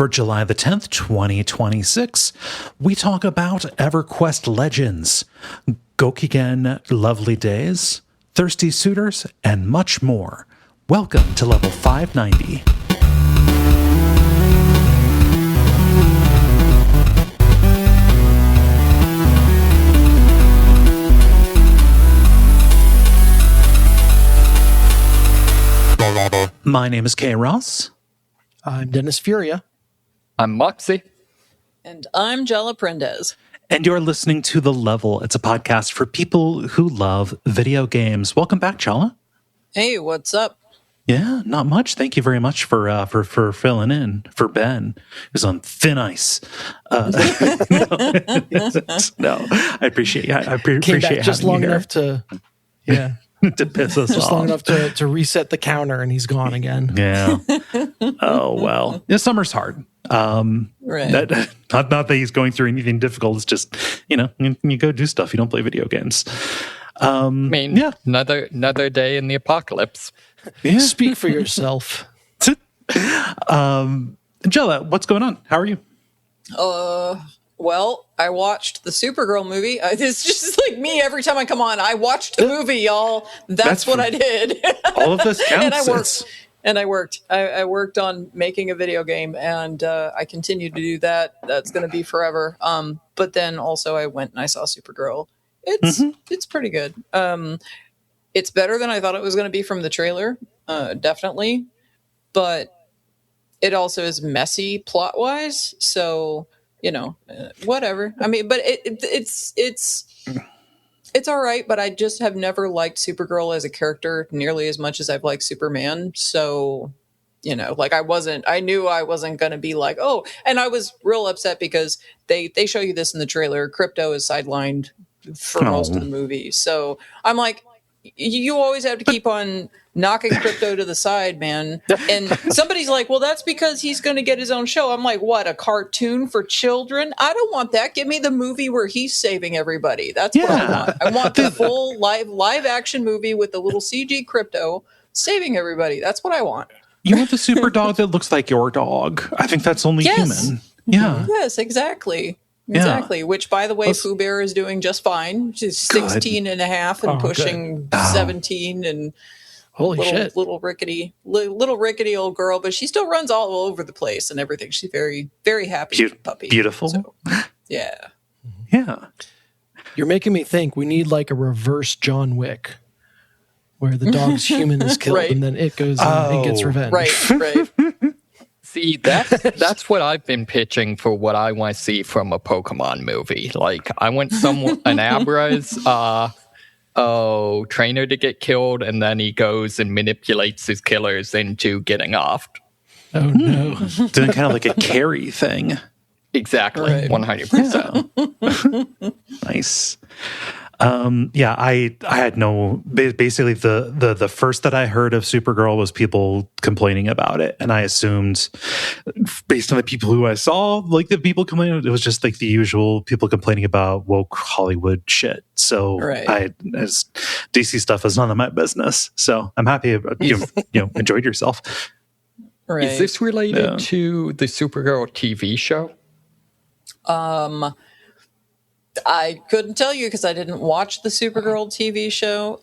For July the 10th, 2026, we talk about EverQuest Legends, Gokigen Lovely Days, Thirsty Suitors, and much more. Welcome to Level 590. My name is Kaye Ross. I'm Dennis Furia. I'm Moxie. And I'm Jala Prendez. And you're listening to The Level. It's a podcast for people who love video games. Welcome back, Jala. Hey, what's up? Yeah, not much. Thank you very much for filling in for Ben, who's on thin ice. No, I appreciate. I appreciate Came back just long enough to, to piss us just off. long enough to reset the counter, and he's gone again. Yeah. Oh well. Yeah, summer's hard. Right. Not that he's going through anything difficult. It's just you go do stuff. You don't play video games. Another day in the apocalypse. Yeah. Speak for yourself. Jala, what's going on? How are you? Well, I watched the Supergirl movie. It's just like me every time I come on. I watched the movie, y'all. That's what I did. All of this counts. I worked on making a video game, and I continue to do that. That's going to be forever. But then also I went and I saw Supergirl. It's pretty good. It's better than I thought it was going to be from the trailer, definitely. But it also is messy plot-wise, so whatever. I mean, but it's all right. But I just have never liked Supergirl as a character nearly as much as I've liked Superman. So, I knew I wasn't going to be like, oh, and I was real upset because they show you this in the trailer. Krypto is sidelined for most of the movie. So I'm like, you always have to keep on knocking Krypto to the side, man. And somebody's like, well, that's because he's going to get his own show. I'm like, what, a cartoon for children? I don't want that. Give me the movie where he's saving everybody. That's what I want. I want the full live action movie with the little CG Krypto saving everybody. That's what I want. You want the super dog that looks like your dog. I think that's only human. Yeah. Yes, exactly. Exactly. Yeah. Which, by the way, Pooh Bear is doing just fine. She's 16 and a half and pushing 17 and little rickety old girl, but she still runs all over the place and everything. She's very, very happy puppy. Beautiful. So, yeah. Yeah. You're making me think we need like a reverse John Wick where the dog's human is killed and then it goes and it gets revenge. Right. See, that's what I've been pitching for what I want to see from a Pokemon movie. Like, I want an Abra's trainer to get killed, and then he goes and manipulates his killers into getting off. Oh, no. Doing kind of like a carry thing. Exactly, 100%. Nice. I had basically the first that I heard of Supergirl was people complaining about it. And I assumed based on the people who I saw, like the people complaining, it was just like the usual people complaining about woke Hollywood shit. So as DC stuff is none of my business. So I'm happy you enjoyed yourself. Right. Is this related to the Supergirl TV show? I couldn't tell you because I didn't watch the Supergirl TV show.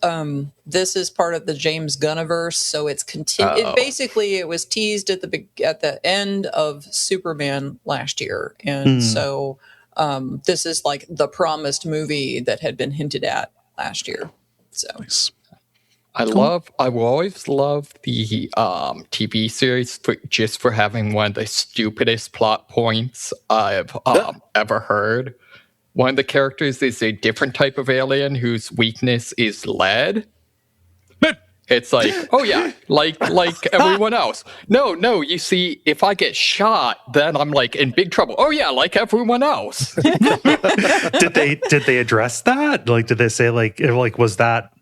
This is part of the James Gunniverse, so it's continued. Basically, it was teased at the end of Superman last year, and so this is like the promised movie that had been hinted at last year. So nice. I will always love the TV series for having one of the stupidest plot points I've ever heard. One of the characters is a different type of alien whose weakness is lead. It's like, oh yeah, like everyone else. No, you see, if I get shot, then I'm like in big trouble. Oh yeah, like everyone else. Did they address that? Like, did they say like was that,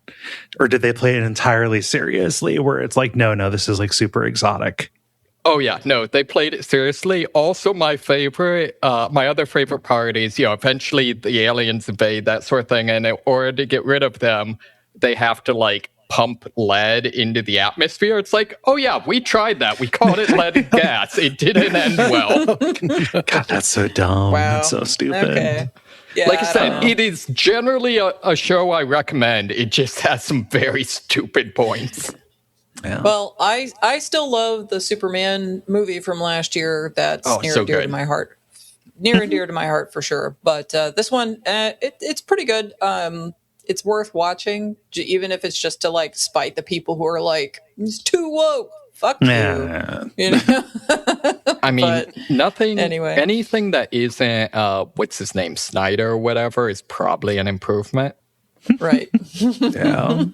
or did they play it entirely seriously? Where it's like, no, this is like super exotic. Oh yeah, no, they played it seriously. Also, my other favorite part is, eventually the aliens invade, that sort of thing, and in order to get rid of them, they have to like pump lead into the atmosphere. It's like, oh yeah, we tried that. We called it leaded gas. It didn't end well. God, that's so dumb. Wow. That's so stupid. Okay. Yeah, Like I said, it is generally a show I recommend. It just has some very stupid points. Yeah. Well, I still love the Superman movie from last year. That's near and dear to my heart. Near and dear to my heart for sure. But this one, it's pretty good. It's worth watching, even if it's just to like spite the people who are like, it's too woke. Fuck you. You know? I mean, anything that isn't, what's his name, Snyder or whatever, is probably an improvement. Right. Yeah.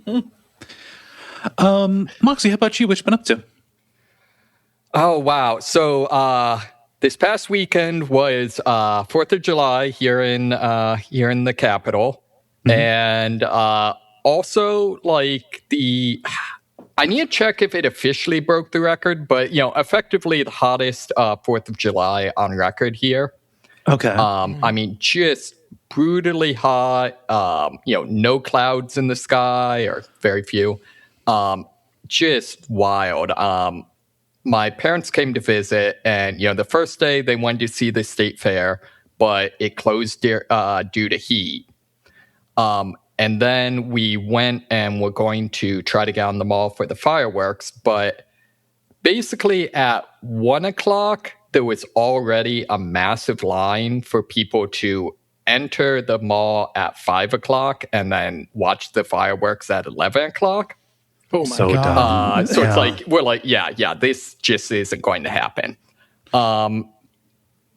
Moxie, how about you? What you been up to? Oh, wow. So, this past weekend was 4th of July here in the capital. And also, like, I need to check if it officially broke the record, but, effectively the hottest 4th of July on record here. Okay. I mean, just brutally hot, no clouds in the sky, or very few. Just wild. My parents came to visit, and, the first day they wanted to see the state fair, but it closed due to heat. And then we went and we're going to try to get on the mall for the fireworks. But basically at 1 o'clock, there was already a massive line for people to enter the mall at 5 o'clock and then watch the fireworks at 11 o'clock. Oh my God. So it's like, we're like, yeah, this just isn't going to happen.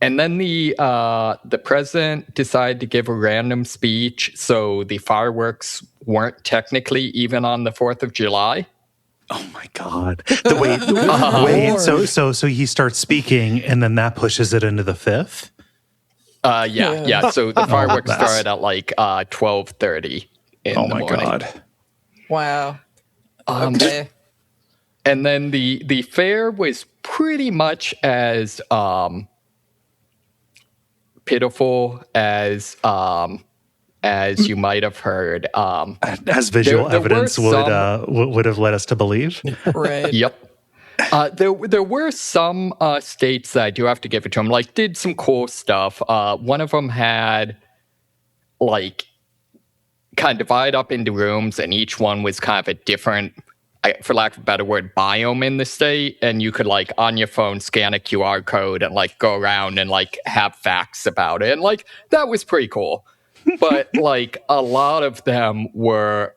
And then the president decided to give a random speech, so the fireworks weren't technically even on the 4th of July. Oh my God! Wait. So he starts speaking, and then that pushes it into the 5th. Yeah. So the fireworks started at like 12:30 in the morning. Oh my God! Wow. Okay. And then the fair was pretty much as pitiful as you might have heard. As visual evidence would have led us to believe. Right. Yep. There were some states that I do have to give it to them, like did some cool stuff. One of them had like kind of divided up into rooms, and each one was kind of a different, for lack of a better word, biome in the state, and you could like on your phone scan a QR code and like go around and like have facts about it, and like that was pretty cool. But like a lot of them were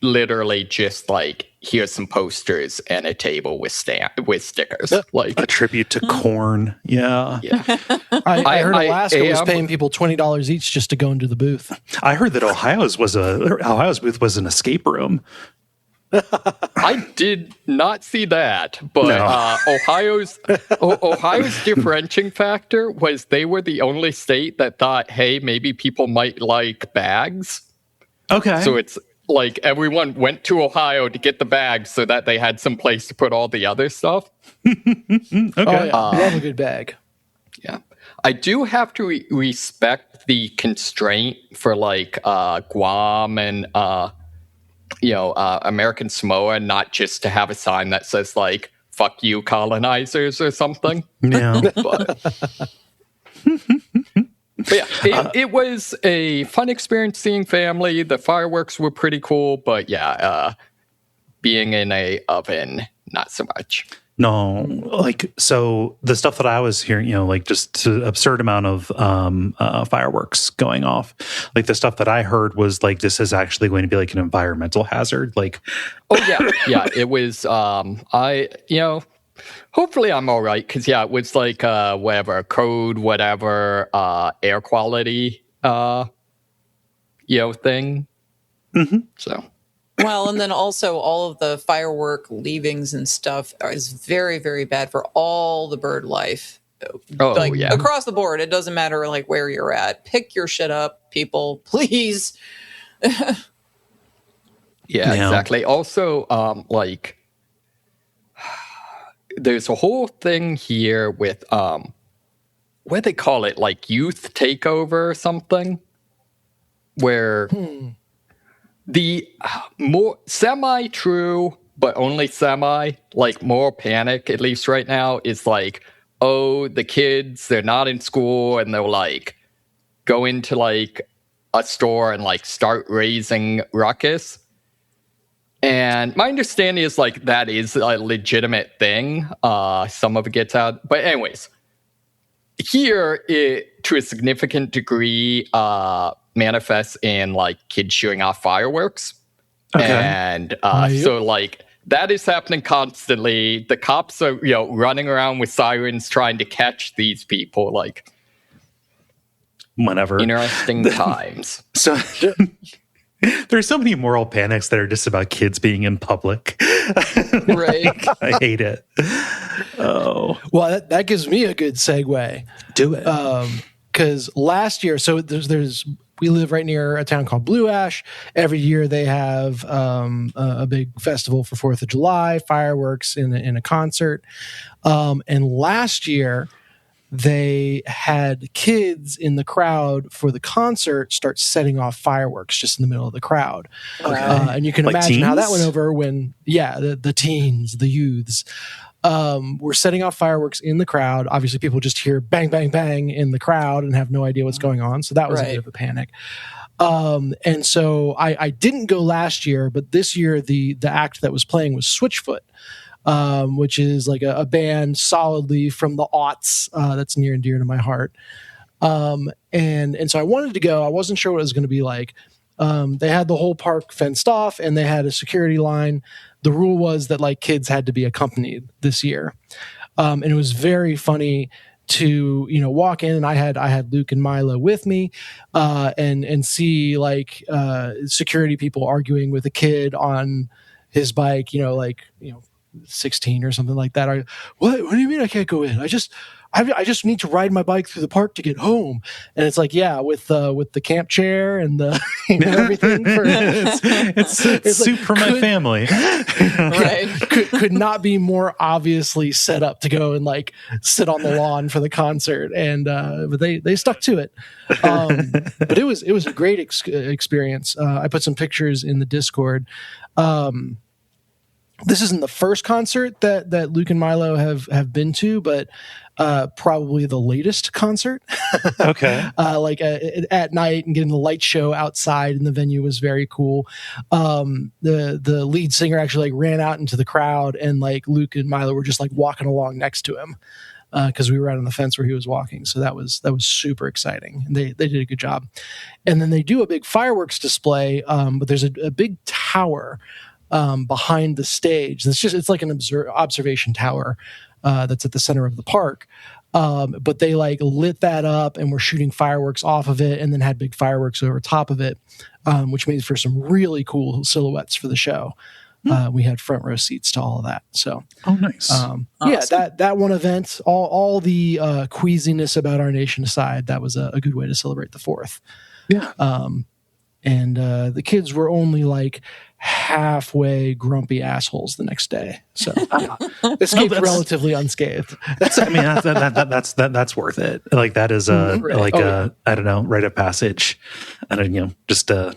literally just like, here's some posters and a table with stickers, like a tribute to corn. Yeah. I heard Alaska was paying people $20 each just to go into the booth. I heard that Ohio's booth was an escape room. I did not see that, but no. Ohio's differentiating factor was they were the only state that thought, hey, maybe people might like bags. Okay. So it's like everyone went to Ohio to get the bags so that they had some place to put all the other stuff. Okay. Love a good bag. Yeah. I do have to respect the constraint for like Guam and American Samoa, not just to have a sign that says like "fuck you, colonizers" or something. Yeah. But yeah, it was a fun experience seeing family. The fireworks were pretty cool, but being in a oven, not so much. No, like, so the stuff that I was hearing, like just an absurd amount of fireworks going off. Like the stuff that I heard was like, this is actually going to be like an environmental hazard. Like, oh yeah, it was. Hopefully I'm all right, because it was like whatever code, whatever air quality, thing. Mm-hmm. So. Well, and then also all of the firework leavings and stuff is very, very bad for all the bird life. Across the board. It doesn't matter like where you're at. Pick your shit up, people, please. Yeah, exactly. Also, there's a whole thing here with what do they call it, like youth takeover or something. where the more semi-true, but only semi, like more panic, at least right now, is like, oh, the kids, they're not in school, and they'll like go into like a store and like start raising ruckus. And my understanding is like that is a legitimate thing. Some of it gets out. But anyways, here it, to a significant degree, manifests in like kids shooting off fireworks. Okay. And so like that is happening constantly. The cops are, running around with sirens trying to catch these people. Like, whenever. Interesting times. So there's so many moral panics that are just about kids being in public. Right. I hate it. Oh. Well, that gives me a good segue. Do it. Because last year, so we live right near a town called Blue Ash. Every year they have a big festival for 4th of July, fireworks in a concert. And last year, they had kids in the crowd for the concert start setting off fireworks just in the middle of the crowd. Okay. And you can imagine how that went over when, the teens, the youths, were setting off fireworks in the crowd. Obviously, people just hear bang, bang, bang in the crowd and have no idea what's going on. So that was a bit of a panic. And so I didn't go last year, but this year the act that was playing was Switchfoot. Which is like a band solidly from the aughts that's near and dear to my heart. And so I wanted to go. I wasn't sure what it was going to be like. They had the whole park fenced off, and they had a security line. The rule was that like kids had to be accompanied this year. And it was very funny to walk in, and I had Luke and Milo with me, and see like security people arguing with a kid on his bike, 16 or something like that. What do you mean I can't go in? I just need to ride my bike through the park to get home. And it's like, with the camp chair and the everything. It's soup for my family. Right. Could not be more obviously set up to go and like sit on the lawn for the concert. And but they stuck to it. But it was a great experience. I put some pictures in the Discord. This isn't the first concert that Luke and Milo have been to, but probably the latest concert. Okay. At night and getting the light show outside in the venue was very cool. The lead singer actually ran out into the crowd, and like Luke and Milo were just like walking along next to him because we were out on the fence where he was walking. So that was super exciting. And they did a good job. And then they do a big fireworks display, but there's a big tower behind the stage. It's like an observation tower that's at the center of the park. But they like lit that up and were shooting fireworks off of it, and then had big fireworks over top of it, which made for some really cool silhouettes for the show. We had front row seats to all of that. So, nice. Awesome. That one event, all the queasiness about our nation aside, that was a good way to celebrate the 4th. Yeah. And the kids were only like halfway grumpy assholes the next day, so escaped relatively unscathed. That's worth it. Like that is I don't know, rite of passage, and just kind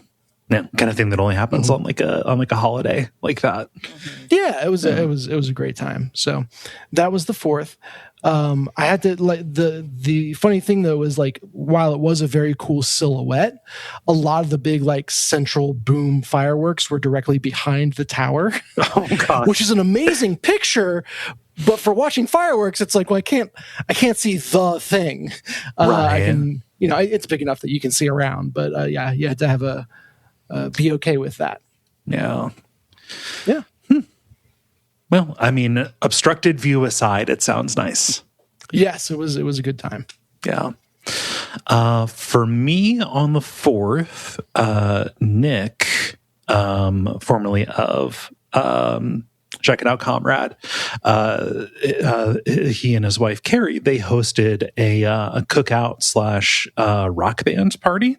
of thing that only happens on like a holiday like that. Yeah, it was a great time. So that was the 4th. I had to the funny thing though was like, while it was a very cool silhouette, a lot of the big like central boom fireworks were directly behind the tower. Oh god. Which is an amazing picture, but for watching fireworks it's like, well, I can't see the thing. Right. I can, it's big enough that you can see around, but you had to have be okay with that. Yeah. Well, I mean, obstructed view aside, it sounds nice. Yes, it was a good time. Yeah. For me on the 4th, Nick, formerly of Check It Out Comrade, he and his wife Carrie, they hosted a cookout / rock band party.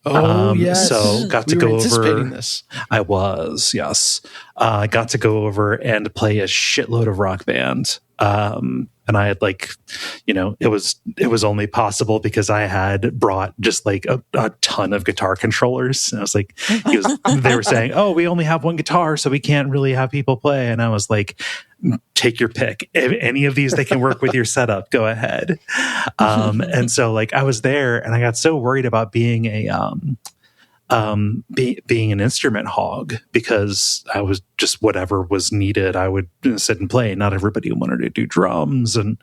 Oh, yes. So got to we were go anticipating over. this. I was, yes. I got to go over and play a shitload of Rock Band. And I had it was only possible because I had brought just like a ton of guitar controllers. And I was like, they were saying, oh, we only have one guitar, so we can't really have people play. And I was like, take your pick. If any of these, they can work with your setup, go ahead. And so like I was there and I got so worried about being being an instrument hog because I was just whatever was needed. I would sit and play. Not everybody wanted to do drums, and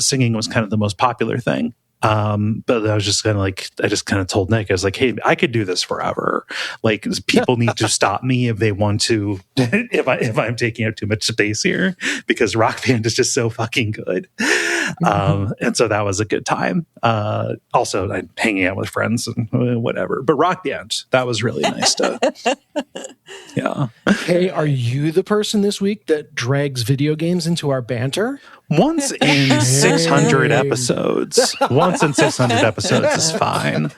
singing was kind of the most popular thing. But I was just kind of like, I just kind of told Nick, I was like, hey, I could do this forever. Like, people need to stop me if they want to, if I'm taking up too much space here, because Rock Band is just so fucking good. And so that was a good time. Also, I'm hanging out with friends and whatever, but Rock Band, that was really nice to, yeah. Hey, are you the person this week that drags video games into our banter? Once in 600 episodes. Once in 600 episodes is fine.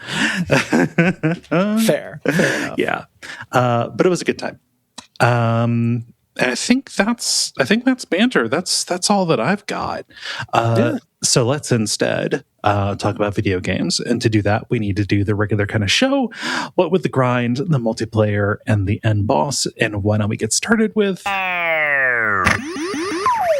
Fair enough. Yeah. But it was a good time. And I think that's banter. That's all that I've got. So let's instead talk about video games. And to do that, we need to do the regular kind of show. What with the grind, the multiplayer, and the end boss. And why don't we get started with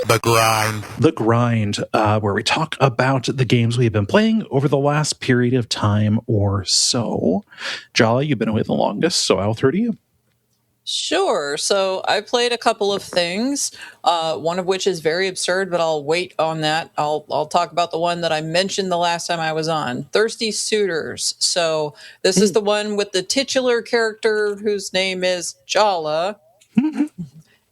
The Grind, where we talk about the games we've been playing over the last period of time or so. Jala, you've been away the longest, so I'll throw to you. Sure. So I played a couple of things, one of which is very absurd, but I'll wait on that. I'll talk about the one that I mentioned the last time I was on, Thirsty Suitors. So this is the one with the titular character whose name is Jala.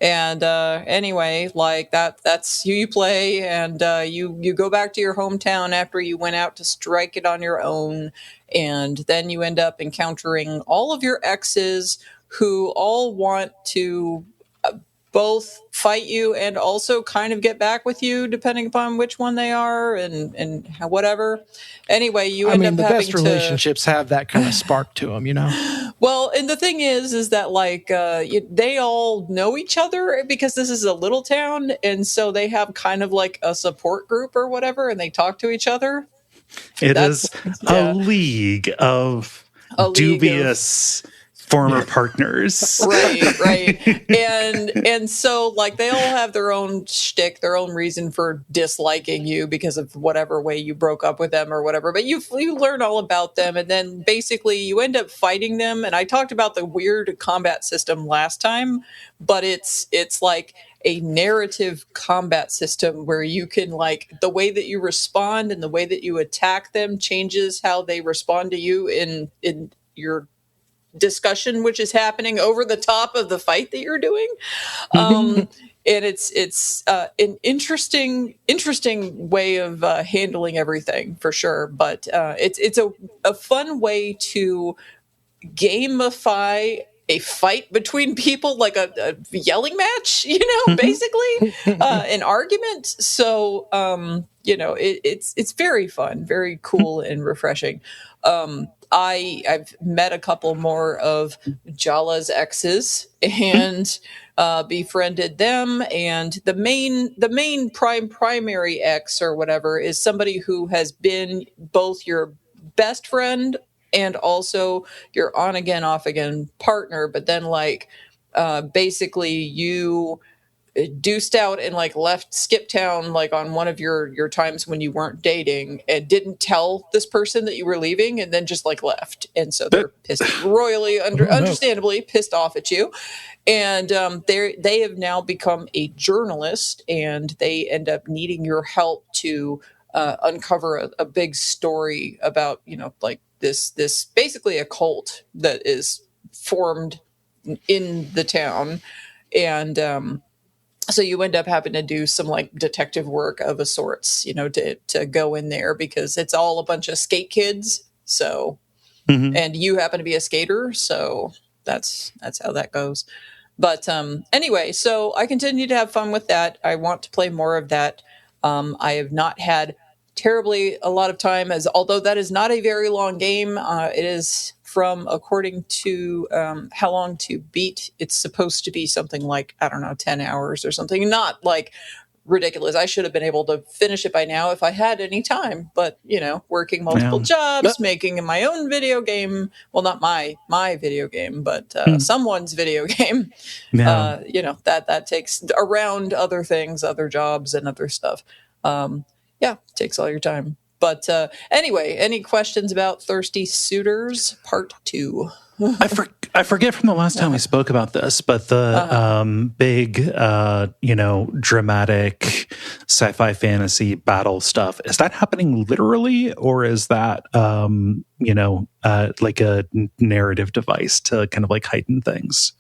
And anyway, like that's who you play, and you go back to your hometown after you went out to strike it on your own, and then you end up encountering all of your exes who all want to both fight you and also kind of get back with you, depending upon which one they are and whatever. Anyway, you end up the having best relationships have that kind of spark to them, Well, and the thing is that like they all know each other because this is a little town, and so they have kind of like a support group or whatever, and they talk to each other. It is a league of dubious former partners. Right. And so like they all have their own shtick, their own reason for disliking you because of whatever way you broke up with them or whatever. But you learn all about them, and then basically you end up fighting them. And I talked about the weird combat system last time, but it's like a narrative combat system where you can like the way that you respond and the way that you attack them changes how they respond to you in your discussion, which is happening over the top of the fight that you're doing. And it's an interesting way of handling everything for sure. But it's a fun way to gamify a fight between people, like a yelling match, basically an argument. So, it's very fun, very cool and refreshing. I've met a couple more of Jala's exes and befriended them. And the main primary ex or whatever is somebody who has been both your best friend and also your on again, off again partner. But then basically you deuced out and like skipped town like on one of your times when you weren't dating and didn't tell this person that you were leaving and then just like left, and so they're pissed royally understandably pissed off at you, and they have now become a journalist and they end up needing your help to uncover a big story about like this basically a cult that is formed in the town, and so you end up having to do some like detective work of a sorts, to go in there because it's all a bunch of skate kids. So, and you happen to be a skater. So that's how that goes. But anyway, so I continue to have fun with that. I want to play more of that. I have not had terribly a lot of time, as although that is not a very long game. It is from, according to how long to beat, it's supposed to be something like, I don't know, 10 hours or something. Not like ridiculous. I should have been able to finish it by now if I had any time, but working multiple jobs, making my own video game, well, not my video game, but someone's video game, that takes around other things, other jobs and other stuff. Takes all your time. But anyway, any questions about Thirsty Suitors Part 2? I forget from the last time we spoke about this, but the big, dramatic sci-fi fantasy battle stuff, is that happening literally, or is that, like a narrative device to kind of like heighten things?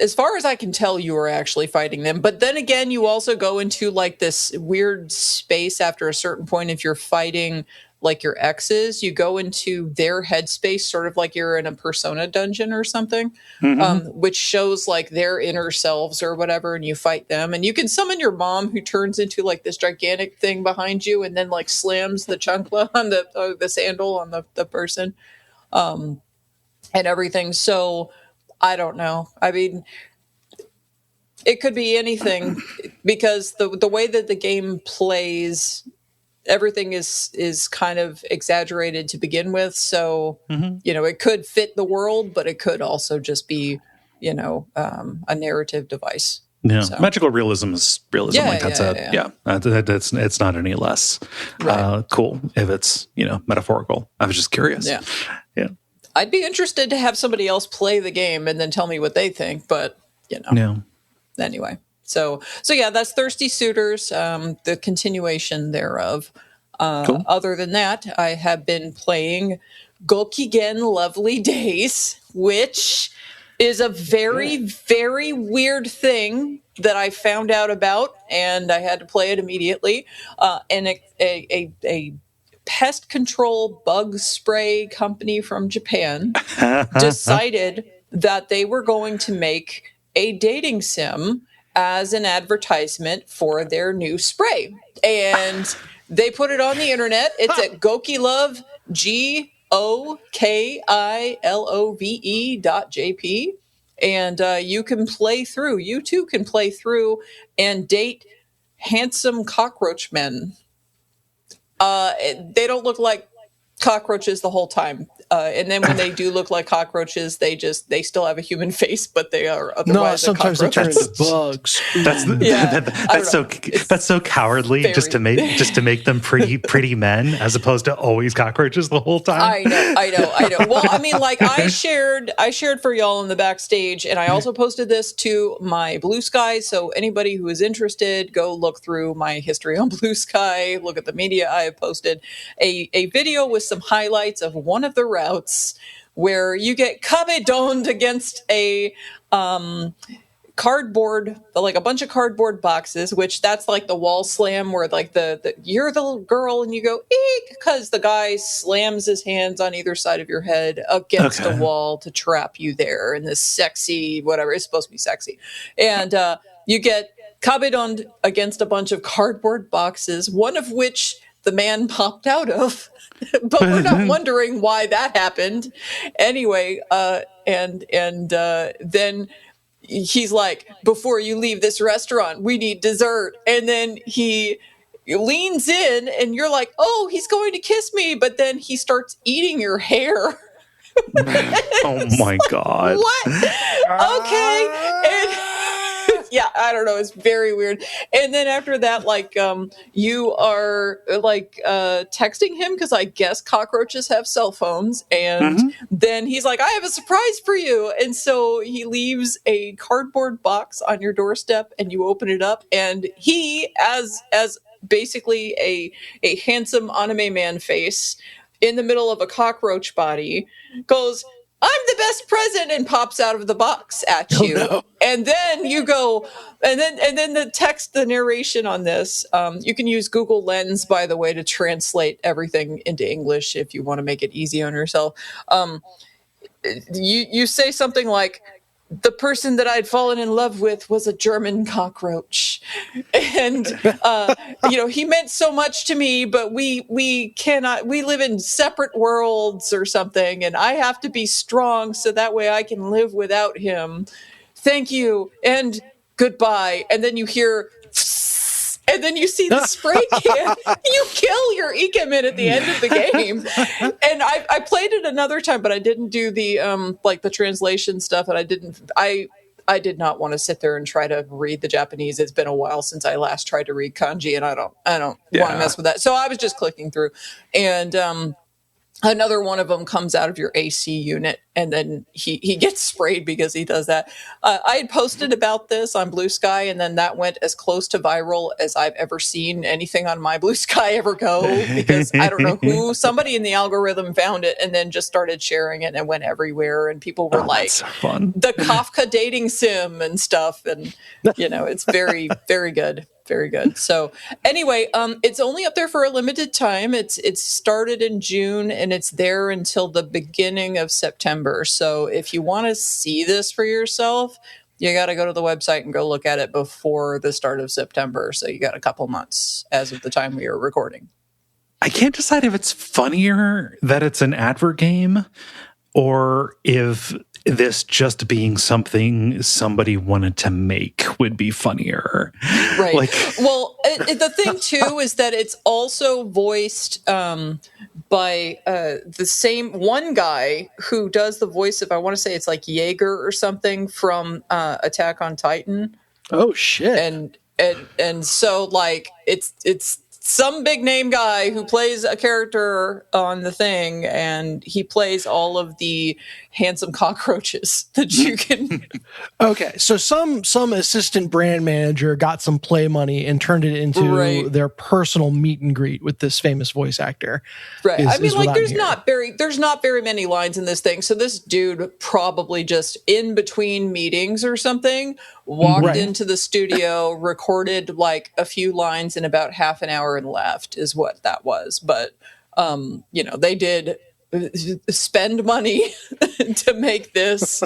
As far as I can tell, you are actually fighting them. But then again, you also go into like this weird space after a certain point. If you're fighting like your exes, you go into their headspace, sort of like you're in a Persona dungeon or something, which shows like their inner selves or whatever, and you fight them. And you can summon your mom, who turns into like this gigantic thing behind you, and then like slams the chancla on the sandal on the person, and everything. So I don't know. I mean, it could be anything, because the way that the game plays, everything is kind of exaggerated to begin with. So, it could fit the world, but it could also just be, a narrative device. Yeah, so. Magical realism is realism. It's not any less cool if it's metaphorical. I was just curious. Yeah. Yeah. I'd be interested to have somebody else play the game and then tell me what they think, but anyway. So yeah, that's Thirsty Suitors, the continuation thereof. Cool. Other than that, I have been playing Gokigen Lovely Days, which is a very, very weird thing that I found out about, and I had to play it immediately. And a pest control bug spray company from Japan decided that they were going to make a dating sim as an advertisement for their new spray. And they put it on the internet. It's at Gokilove, GOKILOVE.jp. And you too can play through and date handsome cockroach men. They don't look like cockroaches the whole time. And then when they do look like cockroaches, they still have a human face, but they are otherwise sometimes they turn into bugs. That's so cowardly, just to make them pretty men as opposed to always cockroaches the whole time. I know. Well, I mean, like I shared for y'all in the backstage, and I also posted this to my Blue Sky. So anybody who is interested, go look through my history on Blue Sky. Look at the media I have posted. A video with some highlights of one of the routes where you get cabedoned against a cardboard, like a bunch of cardboard boxes, which that's like the wall slam where like the you're the girl and you go eek, because the guy slams his hands on either side of your head against a wall to trap you there in this sexy whatever. It's supposed to be sexy. And you get cabedoned against a bunch of cardboard boxes, one of which the man popped out of. But we're not wondering why that happened. Anyway, and then he's like, before you leave this restaurant, we need dessert. And then he leans in and you're like, oh, he's going to kiss me. But then he starts eating your hair. Oh my God. What? Okay. And yeah, I don't know. It's very weird. And then after that, like, you are like texting him because I guess cockroaches have cell phones. And then he's like, I have a surprise for you. And so he leaves a cardboard box on your doorstep and you open it up. And he, as basically a handsome anime man face in the middle of a cockroach body, goes, I'm the best present, and pops out of the box at you. Oh, no. And then you go, and then the narration on this, you can use Google Lens, by the way, to translate everything into English if you want to make it easy on yourself. You say something like, the person that I'd fallen in love with was a German cockroach. And, he meant so much to me, but we live in separate worlds or something. And I have to be strong so that way I can live without him. Thank you. And goodbye. And then you hear, and then you see the spray can. You kill your Ikemen at the end of the game. And I played it another time, but I didn't do the the translation stuff. And I did not want to sit there and try to read the Japanese. It's been a while since I last tried to read kanji, and I don't want to mess with that. So I was just clicking through, and another one of them comes out of your AC unit, and then he gets sprayed because he does that. I had posted about this on Blue Sky, and then that went as close to viral as I've ever seen anything on my Blue Sky ever go, because I don't know who, somebody in the algorithm found it and then just started sharing it, and it went everywhere, and people were like, so fun. The Kafka dating sim and stuff, and it's very, very good. Very good. So anyway, it's only up there for a limited time. It's started in June, and it's there until the beginning of September. So if you want to see this for yourself, you got to go to the website and go look at it before the start of September. So you got a couple months as of the time we are recording. I can't decide if it's funnier that it's an advert game or if this just being something somebody wanted to make would be funnier. Right. Well, the thing too is that it's also voiced by the same one guy who does the voice of, I want to say it's like Jaeger or something from Attack on Titan. Oh shit. And so it's some big name guy who plays a character on the thing, and he plays all of the handsome cockroaches that you can. Okay, so some assistant brand manager got some play money and turned it into their personal meet and greet with this famous voice actor. Right. There's not very many lines in this thing. So this dude probably just in between meetings or something walked into the studio, recorded like a few lines in about half an hour and left is what that was. But they did spend money to make this,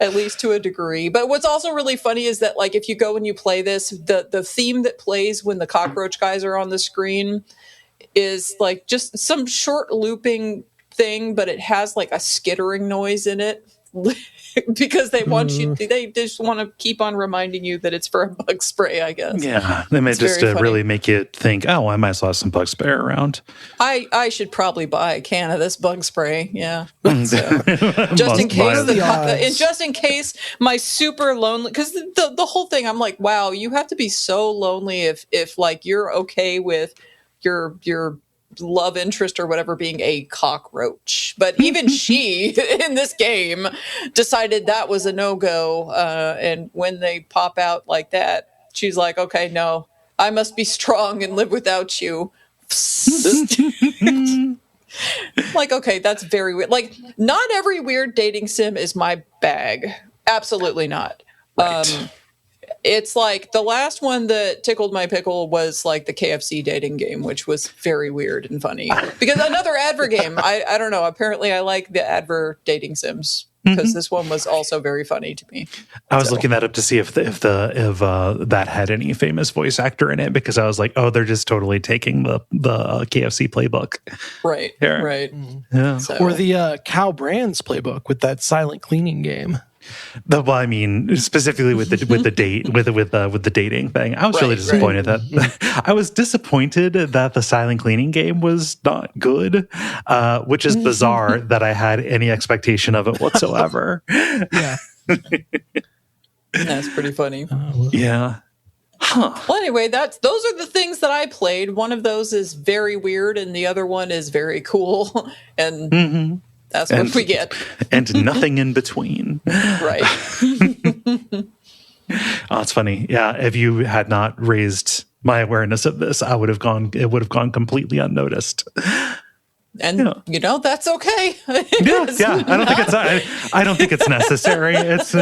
at least to a degree. But what's also really funny is that, like, if you go and you play this, the theme that plays when the cockroach guys are on the screen is like just some short looping thing, but it has like a skittering noise in it because they just want to keep on reminding you that it's for a bug spray, I guess. Yeah, they may just really make you think, oh, I might as well have some bug spray around. I should probably buy a can of this bug spray. Yeah, so, just in case my super lonely, because the whole thing, I'm like, wow, you have to be so lonely if like you're okay with your love interest or whatever being a cockroach. But even she in this game decided that was a no-go, and when they pop out like that, she's like, okay, no, I must be strong and live without you. Like, okay, that's very weird. Like, not every weird dating sim is my bag. Absolutely not. Right. It's like the last one that tickled my pickle was like the KFC dating game, which was very weird and funny. Because another advert game, I don't know. Apparently, I like the advert dating sims because this one was also very funny to me. I was looking that up to see if that had any famous voice actor in it, because I was like, oh, they're just totally taking the KFC playbook. Right. Here. Right. Yeah. So. Or the Cow Brands playbook with that silent cleaning game. Well, I mean, specifically with the dating thing, I was really disappointed that I was disappointed that the silent cleaning game was not good, which is bizarre that I had any expectation of it whatsoever. Yeah, that's pretty funny. Yeah. Huh. Well, anyway, those are the things that I played. One of those is very weird, and the other one is very cool, and. That's what we get. And nothing in between. Right. Oh, it's funny. Yeah, if you had not raised my awareness of this, it would have gone completely unnoticed. And that's okay. Yeah. I don't think it's necessary. It's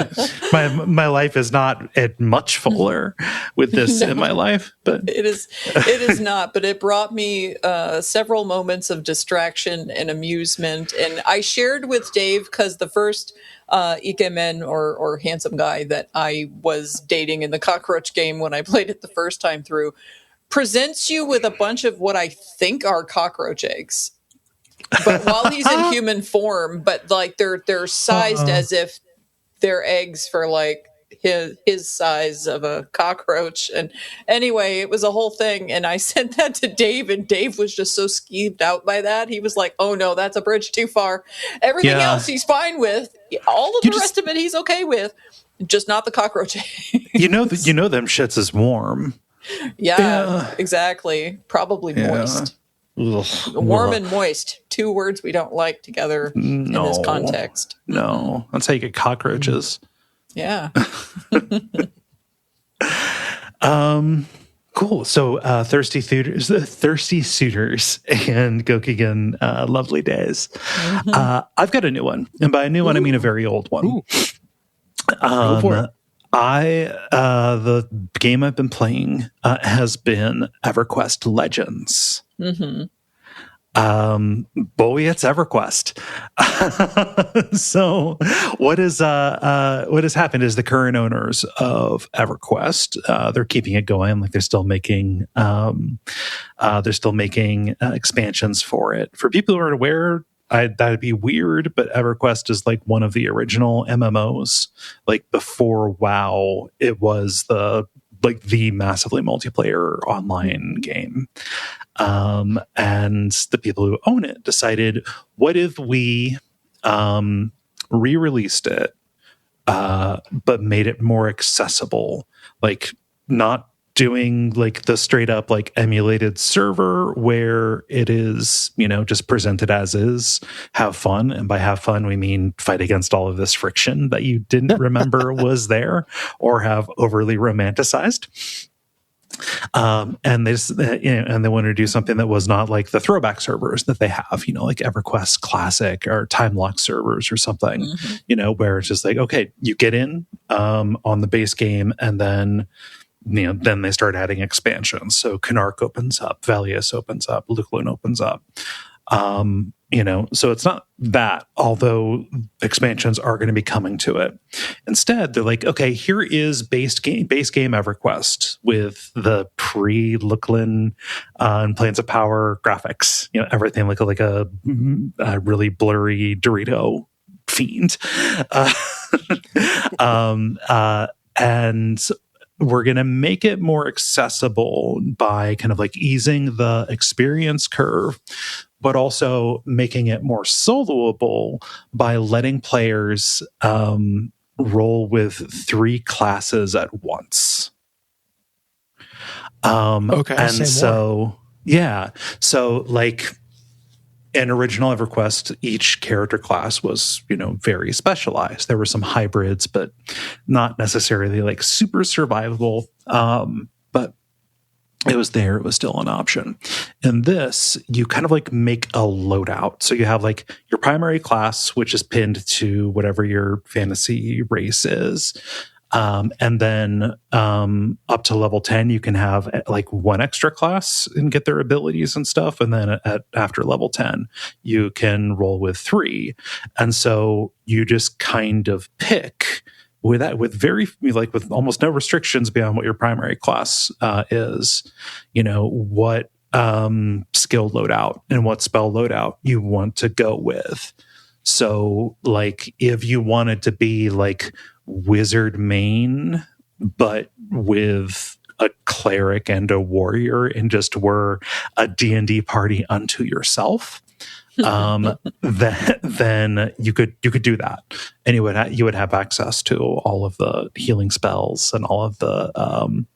my life is not much fuller with this in my life, but it is not. But it brought me several moments of distraction and amusement. And I shared with Dave because the first ikemen or handsome guy that I was dating in the cockroach game when I played it the first time through presents you with a bunch of what I think are cockroach eggs. But while he's in human form, but like they're sized as if they're eggs for like his size of a cockroach. And anyway, it was a whole thing. And I sent that to Dave, and Dave was just so skeeved out by that. He was like, "Oh no, that's a bridge too far. Everything else he's fine with. All of the rest of it he's okay with, just not the cockroach." them shits is warm. Yeah, exactly. Probably moist. Ugh. Warm and moist, 2 words we don't like together in this context. No, that's how you get cockroaches. Yeah. Cool. So Thirsty Suitors and Gokigen Lovely Days. I've got a new one. And by a new one, I mean a very old one. Go for it. The game I've been playing has been EverQuest Legends. Mm-hmm. Boy, it's EverQuest. So what has happened is the current owners of EverQuest, they're keeping it going. Like they're still making expansions for it. For people who aren't aware, that'd be weird, but EverQuest is like one of the original MMOs. Like before WoW, it was the massively multiplayer online game. And the people who own it decided, what if we re-released it, but made it more accessible? Like not doing like the straight up like emulated server where it is, just presented as is, have fun. And by have fun, we mean fight against all of this friction that you didn't remember was there or have overly romanticized. And they wanted to do something that was not like the throwback servers that they have, like EverQuest Classic or Time Lock servers or something, where it's just like, okay, you get in on the base game, and then then they start adding expansions. So Canark opens up, Valius opens up, Luclune opens up. So it's not that, although expansions are going to be coming to it. Instead, they're like, okay, here is base game EverQuest with the pre-Luclune and Planes of Power graphics. Everything like a really blurry Dorito fiend. And we're going to make it more accessible by kind of like easing the experience curve, but also making it more soloable by letting players roll with 3 classes at once. Okay. And so, yeah. So like in original EverQuest, each character class was, very specialized. There were some hybrids, but not necessarily like super survivable. But it was there. It was still an option. In this, you kind of like make a loadout. So you have like your primary class, which is pinned to whatever your fantasy race is. And then up to level 10, you can have like 1 extra class and get their abilities and stuff. And then after level 10, you can roll with 3. And so you just kind of pick with almost no restrictions beyond what your primary class is, what skill loadout and what spell loadout you want to go with. So like if you wanted to be like wizard main, but with a cleric and a warrior and just were a D&D party unto yourself, then you could do that, and you would have access to all of the healing spells and all of the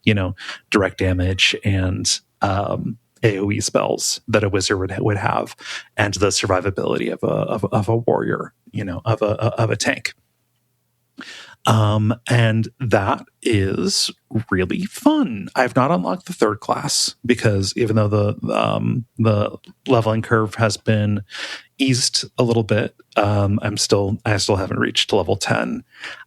direct damage and AoE spells that a wizard would have, and the survivability of a warrior, of a tank. And that is really fun. I've not unlocked the third class because even though the leveling curve has been eased a little bit, I still haven't reached level 10.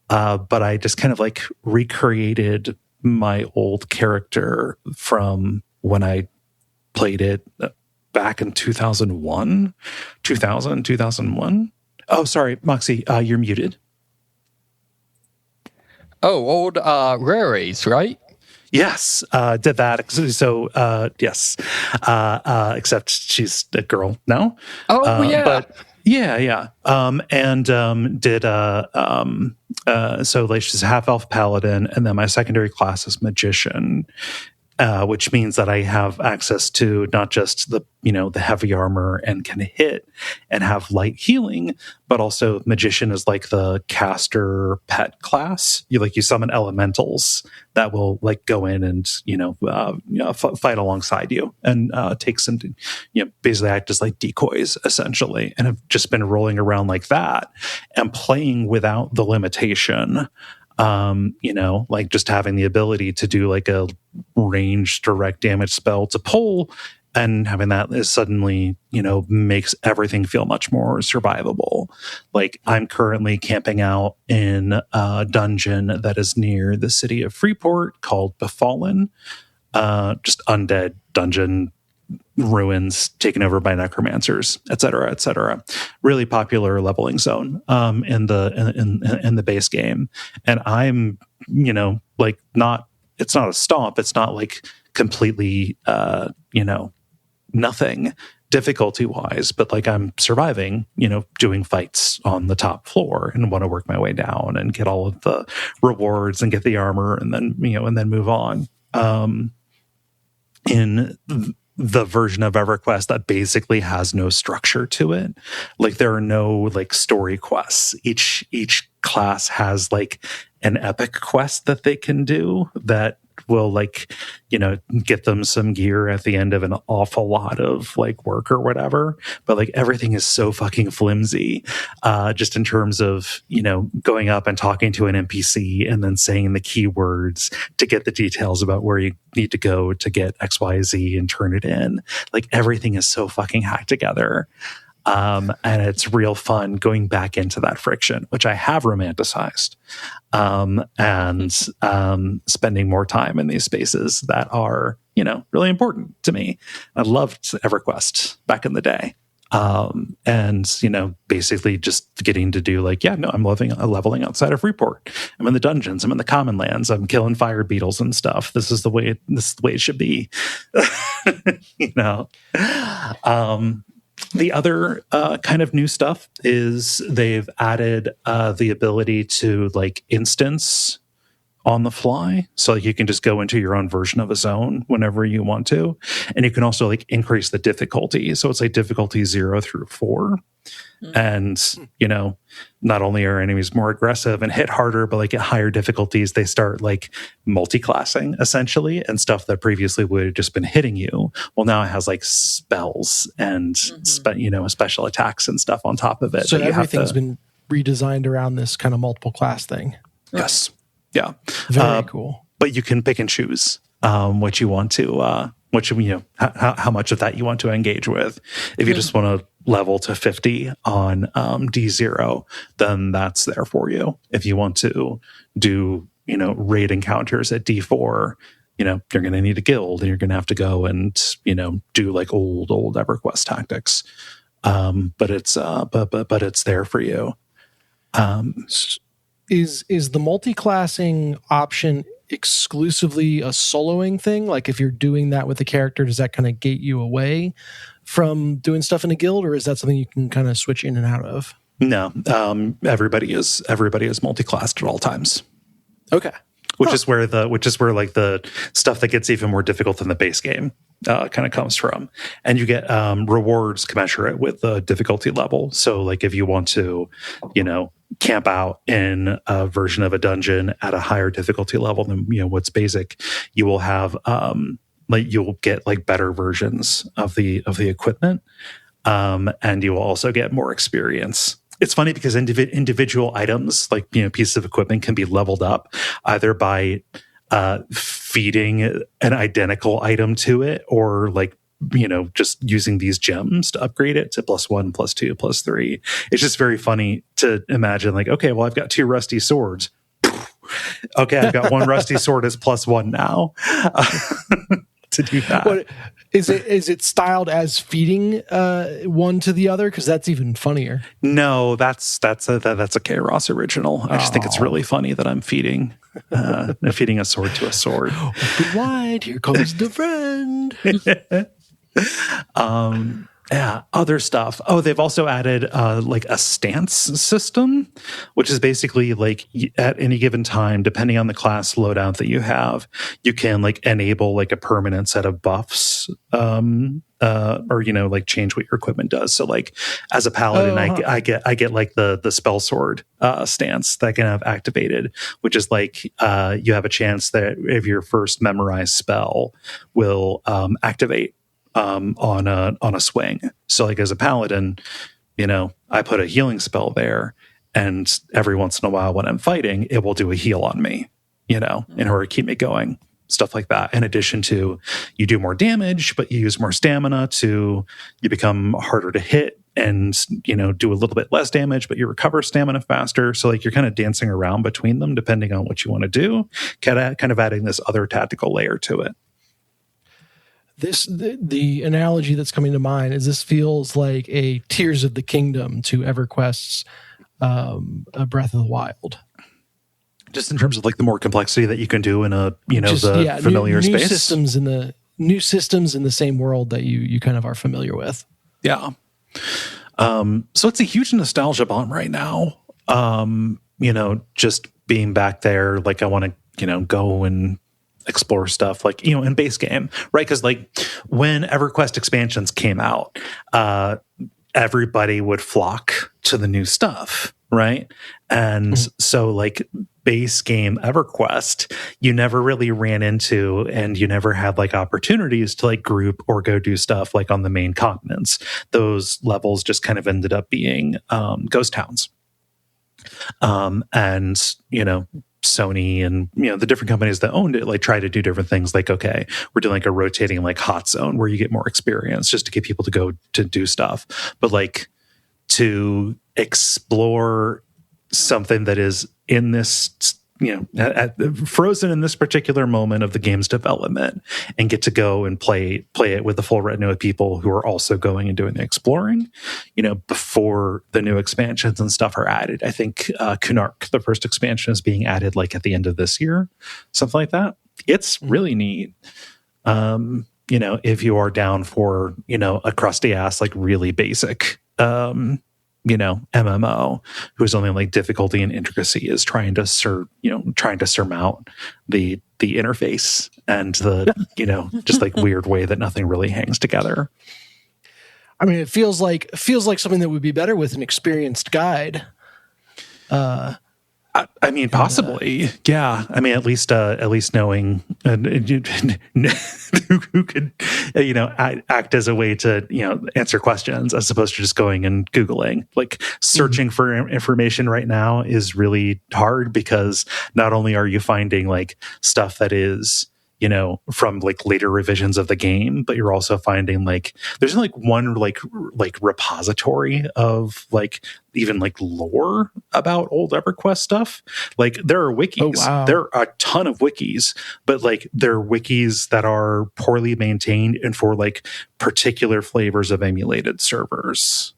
But I just kind of like recreated my old character from when I played it back in 2001. Oh, sorry, Moxie, you're muted. Oh, old Raries, right? Yes, did that. So, yes, except she's a girl now. Oh, yeah. But yeah. Did so like she's a half elf paladin, and then my secondary class is magician. Which means that I have access to not just the heavy armor and can hit and have light healing, but also magician is like the caster pet class. You summon elementals that will like go in and fight alongside you and take some basically act as like decoys essentially, and have just been rolling around like that and playing without the limitation. Like just having the ability to do like a ranged direct damage spell to pull, and having that is suddenly, makes everything feel much more survivable. Like I'm currently camping out in a dungeon that is near the city of Freeport called Befallen, just undead dungeon, ruins taken over by necromancers, et cetera, really popular leveling zone in the base game. And I'm like not, it's not a stomp, it's not like completely nothing difficulty wise, but like I'm surviving, doing fights on the top floor, and want to work my way down and get all of the rewards and get the armor, and then move on. In the version of EverQuest that basically has no structure to it. Like there are no like story quests. Each class has like an epic quest that they can do that will like, get them some gear at the end of an awful lot of like work or whatever. But like everything is so fucking flimsy, just in terms of, going up and talking to an NPC and then saying the keywords to get the details about where you need to go to get XYZ and turn it in. Like everything is so fucking hacked together. And it's real fun going back into that friction, which I have romanticized, and spending more time in these spaces that are, really important to me. I loved EverQuest back in the day. And, basically just getting to do like, I'm leveling outside of Freeport. I'm in the dungeons. I'm in the common lands. I'm killing fire beetles and stuff. This is the way it should be. The other kind of new stuff is they've added the ability to like instance on the fly. So like, you can just go into your own version of a zone whenever you want to. And you can also like increase the difficulty. So it's like difficulty 0 through 4. And, not only are enemies more aggressive and hit harder, but like at higher difficulties, they start like multi-classing essentially, and stuff that previously would have just been hitting you. Well, now it has like spells and, special attacks and stuff on top of it. So everything's been redesigned around this kind of multiple class thing. Yes. Yeah. Very cool. But you can pick and choose what you want to, how much of that you want to engage with. If you just want to level to 50 on D0, then that's there for you. If you want to do, raid encounters at D4, you're going to need a guild, and you're going to have to go and, do like old EverQuest tactics. But it's there for you. Is the multi-classing option exclusively a soloing thing? Like if you're doing that with a character, does that kind of gate you away from doing stuff in a guild, or is that something you can kind of switch in and out of? No, everybody is multi-classed at all times. Okay. Which is where like the stuff that gets even more difficult than the base game kind of comes from. And you get rewards commensurate with the difficulty level. So like if you want to, camp out in a version of a dungeon at a higher difficulty level than what's basic, you will have you'll get like better versions of the equipment, and you will also get more experience it's funny because individual items, like, pieces of equipment, can be leveled up either by feeding an identical item to it, or like, just using these gems to upgrade it to +1, +2, +3. It's just very funny to imagine, like, okay, well, I've got 2 rusty swords. Okay, I've got 1 rusty sword as +1 now. To do that. What, is it styled as feeding one to the other? Because that's even funnier. No, that's a Kaye Ross original. I just think it's really funny that I'm feeding a sword to a sword. Open wide, here comes the friend. Yeah, other stuff. Oh, they've also added like a stance system, which is basically like at any given time, depending on the class loadout that you have, you can like enable like a permanent set of buffs, or like change what your equipment does. So like as a paladin, I get like the spell sword stance that I can have activated, which is like you have a chance that if your first memorized spell will activate on a swing. So like as a paladin, I put a healing spell there, and every once in a while when I'm fighting, it will do a heal on me, in order to keep me going. Stuff like that. In addition to, you do more damage, but you use more stamina you become harder to hit, and do a little bit less damage, but you recover stamina faster. So like you're kind of dancing around between them depending on what you want to do, kind of adding this other tactical layer to it. The analogy that's coming to mind is this feels like a Tears of the Kingdom to EverQuest's Breath of the Wild. Just in terms of like the more complexity that you can do in a familiar space. New systems in the same world that you kind of are familiar with. Yeah. So it's a huge nostalgia bomb right now. Just being back there, like I want to go and explore stuff like in base game, right? Because like when EverQuest expansions came out, everybody would flock to the new stuff, right? And so like base game EverQuest, you never really ran into, and you never had like opportunities to like group or go do stuff like on the main continents. Those levels just kind of ended up being ghost towns. And Sony and the different companies that owned it like try to do different things, like, okay, we're doing like a rotating like hot zone where you get more experience just to get people to go to do stuff. But like to explore something that is in this frozen in this particular moment of the game's development, and get to go and play it with the full retinue of people who are also going and doing the exploring, before the new expansions and stuff are added. I think Kunark, the first expansion, is being added like at the end of this year, something like that. It's really neat. If you are down for, a crusty ass, like really basic, MMO, whose only like difficulty and intricacy is trying to surmount the interface and the just like weird way that nothing really hangs together. I mean, it feels like something that would be better with an experienced guide. I mean, possibly, yeah. I mean, at least knowing who could, act as a way to, answer questions, as opposed to just going and Googling. Like searching for information right now is really hard, because not only are you finding like stuff that is, from like later revisions of the game, but you're also finding like there's like one like repository of like even like lore about old EverQuest stuff. Like there are wikis. Oh, wow. There are a ton of wikis, but like there are wikis that are poorly maintained and for like particular flavors of emulated servers.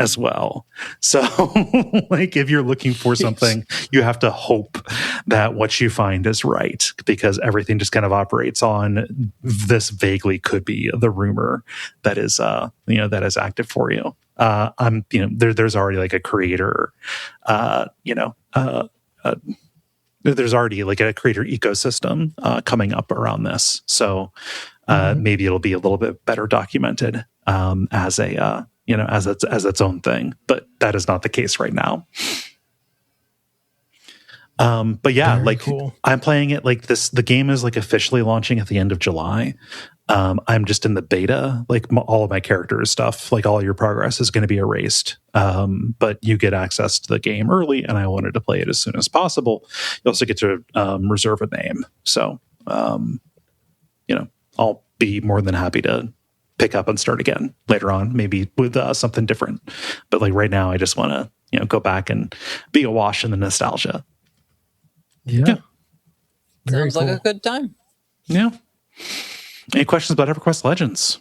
As well. So like if you're looking for something, you have to hope that what you find is right, because everything just kind of operates on this vaguely could be the rumor that is that is active for you. There's already like a creator there's already like a creator ecosystem coming up around this. So maybe it'll be a little bit better documented as its own thing, but that is not the case right now. But yeah, very like cool. I'm playing it like this. The game is like officially launching at the end of July. I'm just in the beta. Like all of my characters stuff, like all your progress is going to be erased. But you get access to the game early, and I wanted to play it as soon as possible. You also get to reserve a name. So, I'll be more than happy to pick up and start again later on, maybe with something different. But like right now, I just want to, go back and be awash in the nostalgia. Yeah. Sounds like a good time. Yeah. Any questions about EverQuest Legends?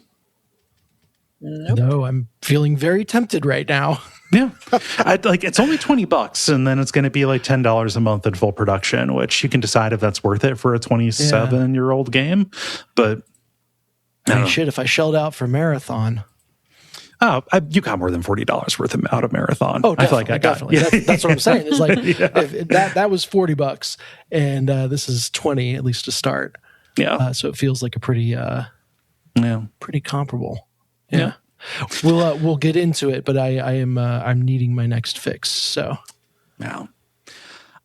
Nope. No, I'm feeling very tempted right now. Yeah. It's only $20, and then it's going to be like $10 a month in full production, which you can decide if that's worth it for a 27-year-old game. But shit, if I shelled out for Marathon. Oh, you got more than $40 worth out of Marathon. Oh, definitely, I feel like I got, definitely. That's what I'm saying. It's like if that was $40, and this is $20 at least to start. Yeah. So it feels like a pretty pretty comparable. Yeah. We'll get into it, but I'm needing my next fix. So yeah.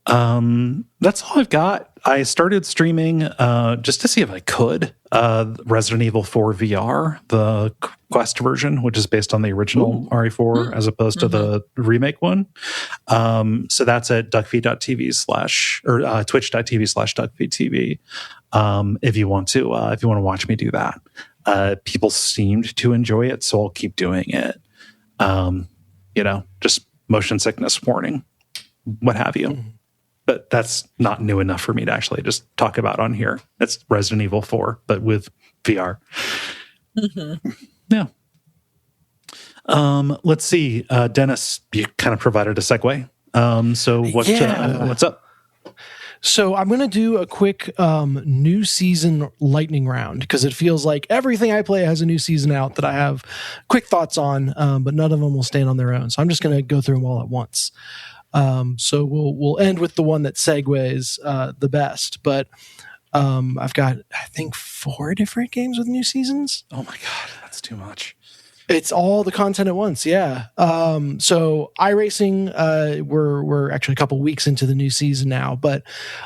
That's all I've got. I started streaming just to see if I could Resident Evil 4 VR, the Quest version, which is based on the original RE4 as opposed to the remake one. So that's at Duckfeed.tv or Twitch.tv/Duckfeed.tv. If you want to watch me do that. People seemed to enjoy it, so I'll keep doing it. Just motion sickness warning, what have you. But that's not new enough for me to actually just talk about on here. It's Resident Evil 4, but with VR. Mm-hmm. Yeah. Let's see. Dennis, you kind of provided a segue. So what's up? So I'm going to do a quick new season lightning round because it feels like everything I play has a new season out that I have quick thoughts on, but none of them will stand on their own. So I'm just going to go through them all at once. So we'll end with the one that segues the best. But I've got, I think, 4 different games with new seasons. Oh my God, that's too much. It's all the content at once, yeah. So iRacing, we're actually a couple weeks into the new season now, but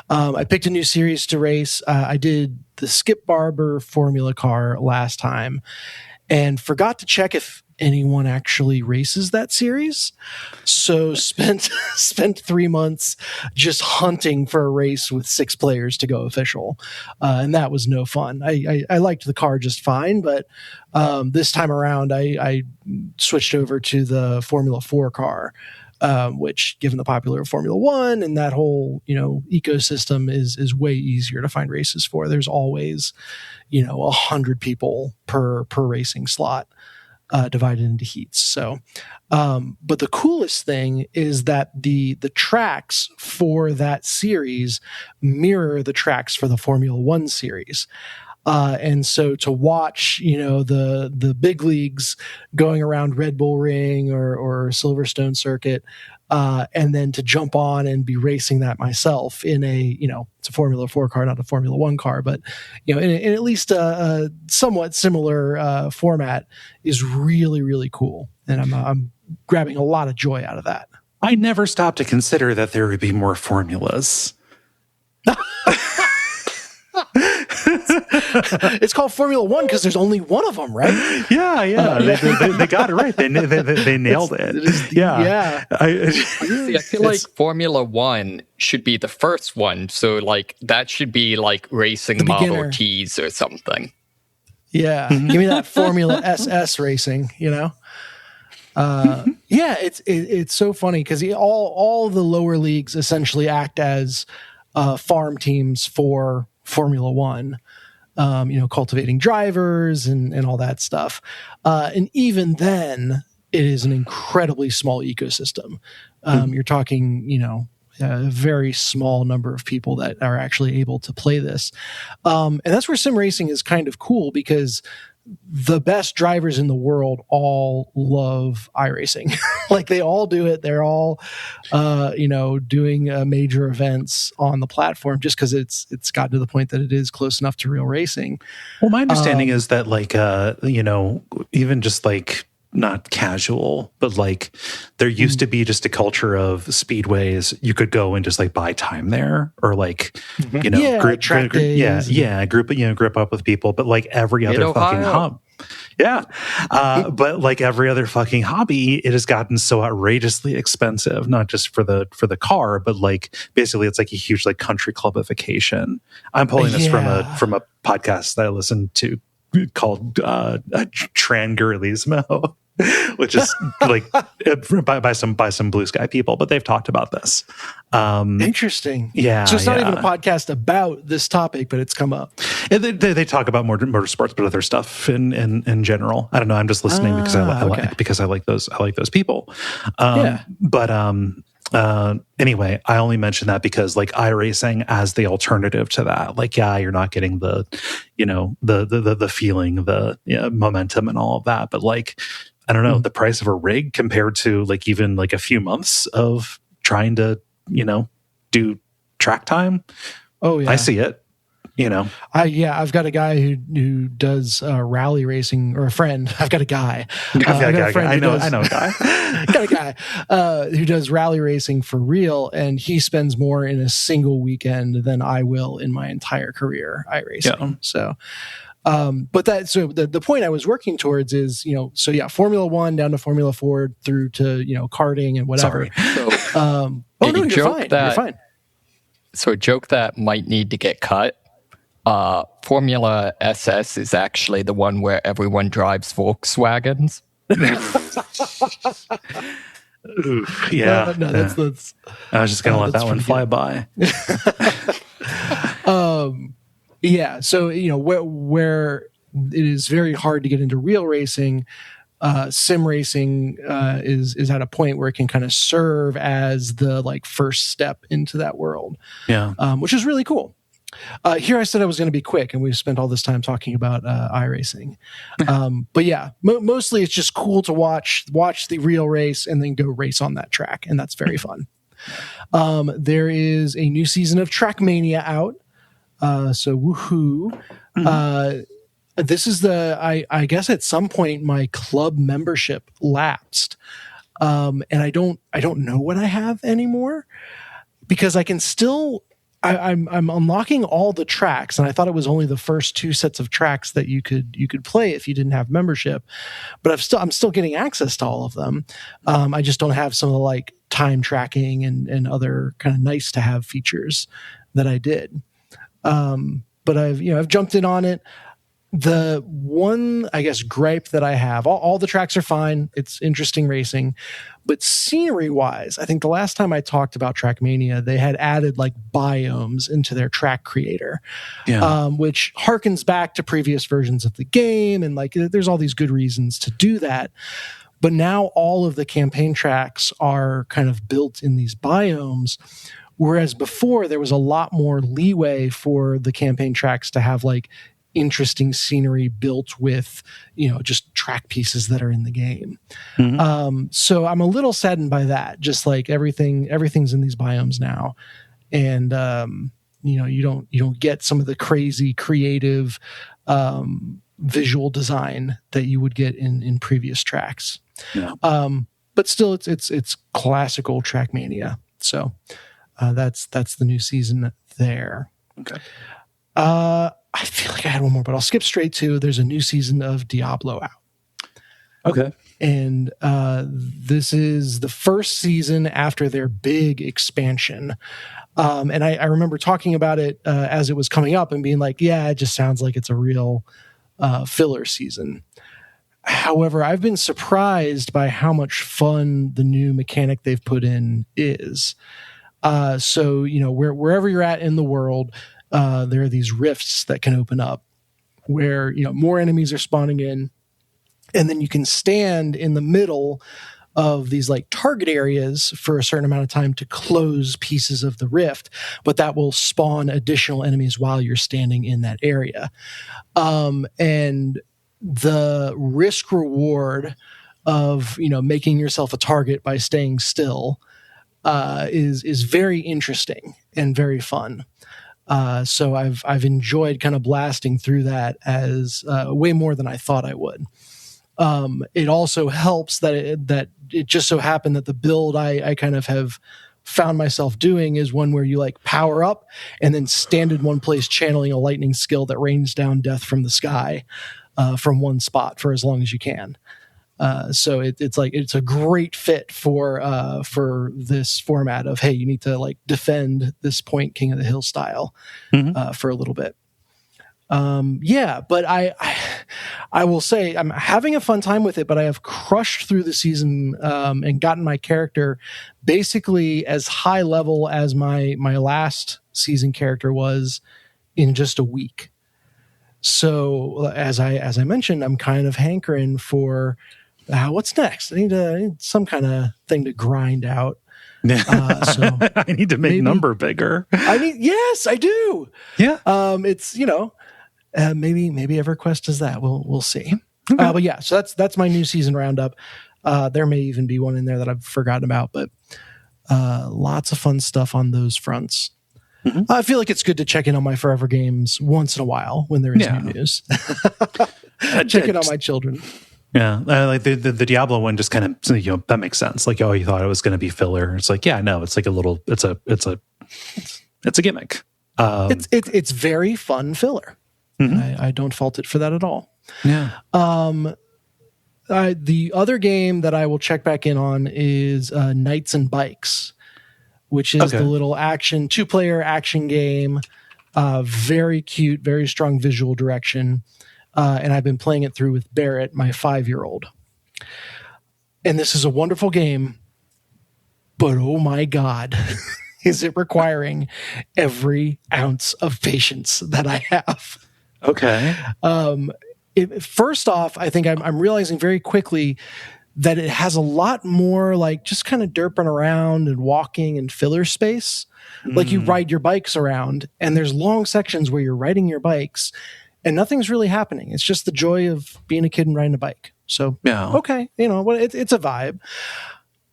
I picked a new series to race. I did the Skip Barber Formula Car last time and forgot to check if anyone actually races that series. So spent 3 months just hunting for a race with 6 players to go official. And that was no fun. I liked the car just fine, but this time around I switched over to the Formula 4 car, which, given the popular Formula 1 and that whole, ecosystem is way easier to find races for. There's always, 100 people per racing slot. Divided into heats. So, but the coolest thing is that the tracks for that series mirror the tracks for the Formula 1 series. And so to watch, the big leagues going around Red Bull Ring or Silverstone Circuit, and then to jump on and be racing that myself in it's a Formula 4 car, not a Formula 1 car, but, in at least a somewhat similar format is really, really cool. And I'm grabbing a lot of joy out of that. I never stopped to consider that there would be more formulas. It's called Formula 1 because there's only one of them, right? Yeah. They got it right. They nailed it. Yeah. I feel like Formula 1 should be the first one. So like that should be like racing Model Ts or something. Yeah. Give me that Formula SS racing, Yeah, it's so funny because all the lower leagues essentially act as farm teams for Formula 1. Cultivating drivers and all that stuff. And even then, it is an incredibly small ecosystem. You're talking, a very small number of people that are actually able to play this. And that's where sim racing is kind of cool because the best drivers in the world all love iRacing. Like they all do it. They're all, doing major events on the platform just because it's gotten to the point that it is close enough to real racing. Well, my understanding is that even just like not casual, but like there used to be just a culture of speedways. You could go and just like buy time there, or like track days. Group up with people. But like every other fucking hub, but like every other fucking hobby, it has gotten so outrageously expensive. Not just for the car, but like basically it's like a huge like country clubification. I'm pulling this from a podcast that I listened to called Trangirlismo, which is like by some Blue Sky people, but they've talked about this. Interesting. Yeah. So it's not even a podcast about this topic, but it's come up. They talk about more motorsports, but other stuff in general. I don't know. I'm just listening because I like those people. Anyway, I only mention that because like iRacing as the alternative to that, like, you're not getting the, the feeling, the momentum and all of that. But like, I don't know, the price of a rig compared to like even like a few months of trying to, do track time. Oh yeah. I see it. I've got a guy who does rally racing, or a friend. I've got a guy. I know a guy. Got a guy who does rally racing for real, and he spends more in a single weekend than I will in my entire career iRacing. Yeah. So, the point I was working towards is, Formula One down to Formula 4 through to karting and whatever. Sorry. You're fine. So a joke that might need to get cut. Formula SS is actually the one where everyone drives Volkswagens. Oof, yeah. No, that's I was just going to let that one fly by. So, where it is very hard to get into real racing, sim racing is at a point where it can kind of serve as the like first step into that world. Yeah. Which is really cool. Here I said I was going to be quick, and we've spent all this time talking about iRacing. But yeah, mostly it's just cool to watch the real race and then go race on that track, and that's very fun. There is a new season of Trackmania out, so woohoo! This is I guess at some point my club membership lapsed, and I don't know what I have anymore, because I can still. I'm unlocking all the tracks, and I thought it was only the first 2 sets of tracks that you could play if you didn't have membership, but I'm still getting access to all of them. I just don't have some of the like time tracking and other kind of nice to have features that I did. But I've jumped in on it. The one, I guess, gripe that I have, all the tracks are fine. It's interesting racing. But scenery-wise, I think the last time I talked about Trackmania, they had added like biomes into their track creator, which harkens back to previous versions of the game. And like, there's all these good reasons to do that. But now all of the campaign tracks are kind of built in these biomes, whereas before there was a lot more leeway for the campaign tracks to have like interesting scenery built with, just track pieces that are in the game. Mm-hmm. So I'm a little saddened by that. Just like everything's in these biomes now. And, you don't get some of the crazy creative, visual design that you would get in previous tracks. Yeah. But still it's classical Trackmania. So, that's the new season there. Okay. I feel like I had one more, but I'll skip straight to there's a new season of Diablo out. Okay. And this is the first season after their big expansion. And I remember talking about it as it was coming up and being like, it just sounds like it's a real filler season. However, I've been surprised by how much fun the new mechanic they've put in is. So, wherever you're at in the world, there are these rifts that can open up where, more enemies are spawning in, and then you can stand in the middle of these like target areas for a certain amount of time to close pieces of the rift, but that will spawn additional enemies while you're standing in that area. And the risk reward of, making yourself a target by staying still, is very interesting and very fun. So I've enjoyed kind of blasting through that as way more than I thought I would. It also helps that it just so happened that the build I kind of have found myself doing is one where you like power up and then stand in one place channeling a lightning skill that rains down death from the sky from one spot for as long as you can. So it's a great fit for this format of, hey, you need to like defend this point King of the Hill style for a little bit. But I will say I'm having a fun time with it, but I have crushed through the season and gotten my character basically as high level as my last season character was in just a week. So as I mentioned, I'm kind of hankering for what's next. I need some kind of thing to grind out. So I need to make number bigger. Yes, I do. Yeah. It's, maybe EverQuest does that. We'll see. Okay. But yeah, so that's my new season roundup. There may even be one in there that I've forgotten about, but lots of fun stuff on those fronts. Mm-hmm. I feel like it's good to check in on my forever games once in a while when there is new news. Check in on my children. Yeah, like the Diablo one just kind of, that makes sense. Like, oh, you thought it was going to be filler. It's like, yeah, no, it's like it's a gimmick. It's very fun filler. Mm-hmm. I don't fault it for that at all. Yeah. The other game that I will check back in on is Knights and Bikes, which is the little action 2-player action game. Very cute, very strong visual direction. And I've been playing it through with Barrett, my 5-year-old. And this is a wonderful game, but oh my God, is it requiring every ounce of patience that I have. Okay. First off, I think I'm realizing very quickly that it has a lot more like just kind of derping around and walking and filler space. Like you ride your bikes around and there's long sections where you're riding your bikes and nothing's really happening. It's just the joy of being a kid and riding a bike. So, okay, it's a vibe.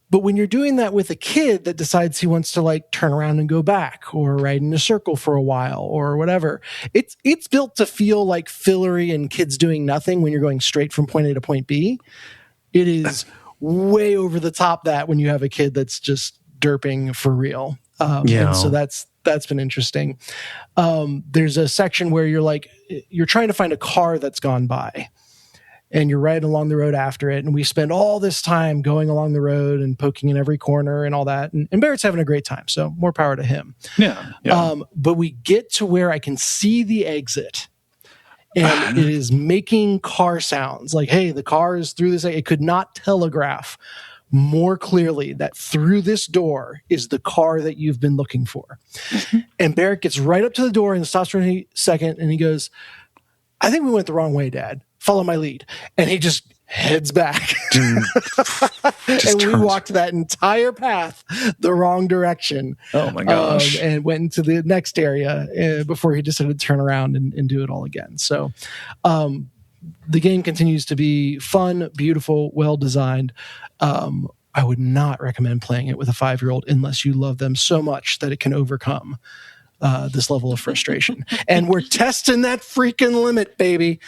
But when you're doing that with a kid that decides he wants to like turn around and go back or ride in a circle for a while or whatever, it's built to feel like fillery and kids doing nothing when you're going straight from point A to point B. It is way over the top that when you have a kid that's just derping for real. And so that's been interesting. There's a section where you're trying to find a car that's gone by and you're riding along the road after it. And we spend all this time going along the road and poking in every corner and all that. And Barrett's having a great time. So more power to him. Yeah. But we get to where I can see the exit and it is making car sounds like, hey, the car is through this. It could not telegraph more clearly that through this door is the car that you've been looking for. And Barrett gets right up to the door and stops for a second and he goes, I think we went the wrong way, Dad. Follow my lead. And he just heads back. And we walked that entire path the wrong direction. Oh my gosh. And went into the next area before he decided to turn around and do it all again. So the game continues to be fun, beautiful, well-designed. I would not recommend playing it with a 5-year-old unless you love them so much that it can overcome this level of frustration. And we're testing that freaking limit, baby.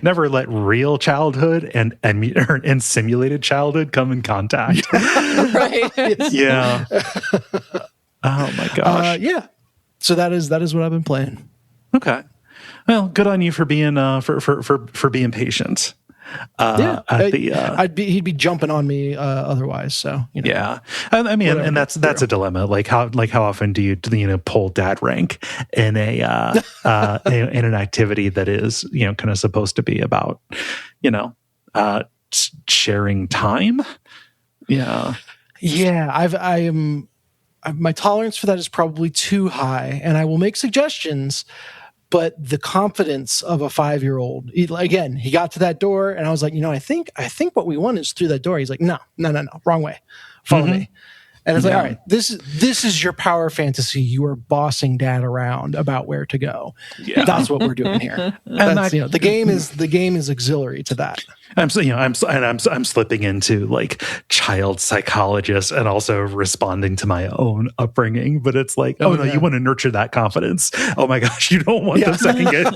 Never let real childhood and simulated childhood come in contact. Right. Yeah. Oh my gosh. So that is what I've been playing. Okay. Well, good on you for being for being patient. He'd be jumping on me otherwise. So yeah, I mean, and that's a dilemma. Like how often do you pull dad rank in in an activity that is kind of supposed to be about sharing time. Yeah. My tolerance for that is probably too high, and I will make suggestions. But the confidence of a 5-year-old, again, he got to that door and I was like, I think what we want is through that door. He's like, no, wrong way. Follow me. And it's like, all right, this is your power fantasy. You are bossing dad around about where to go. Yeah. That's what we're doing here. That's, the game is auxiliary to that. I'm slipping into like child psychologist and also responding to my own upbringing, but it's like, you want to nurture that confidence. Oh my gosh, you don't want them second guess.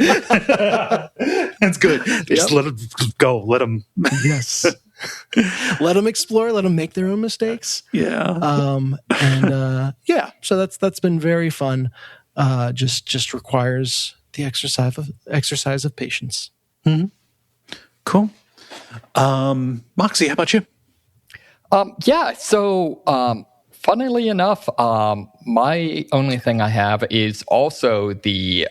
That's good. Just let them go. Let them. Yes. Let them explore. Let them make their own mistakes. Yeah. So that's been very fun. Just requires the exercise of patience. Mm-hmm. Cool. Moxie, how about you? So funnily enough, my only thing I have is also the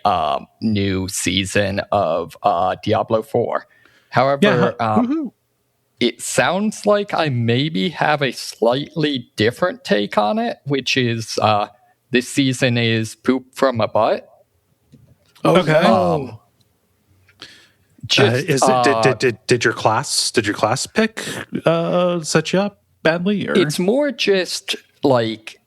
new season of Diablo IV. However, it sounds like I maybe have a slightly different take on it, which is this season is poop from a butt. Okay. Did your class pick set you up badly? Or? It's more just like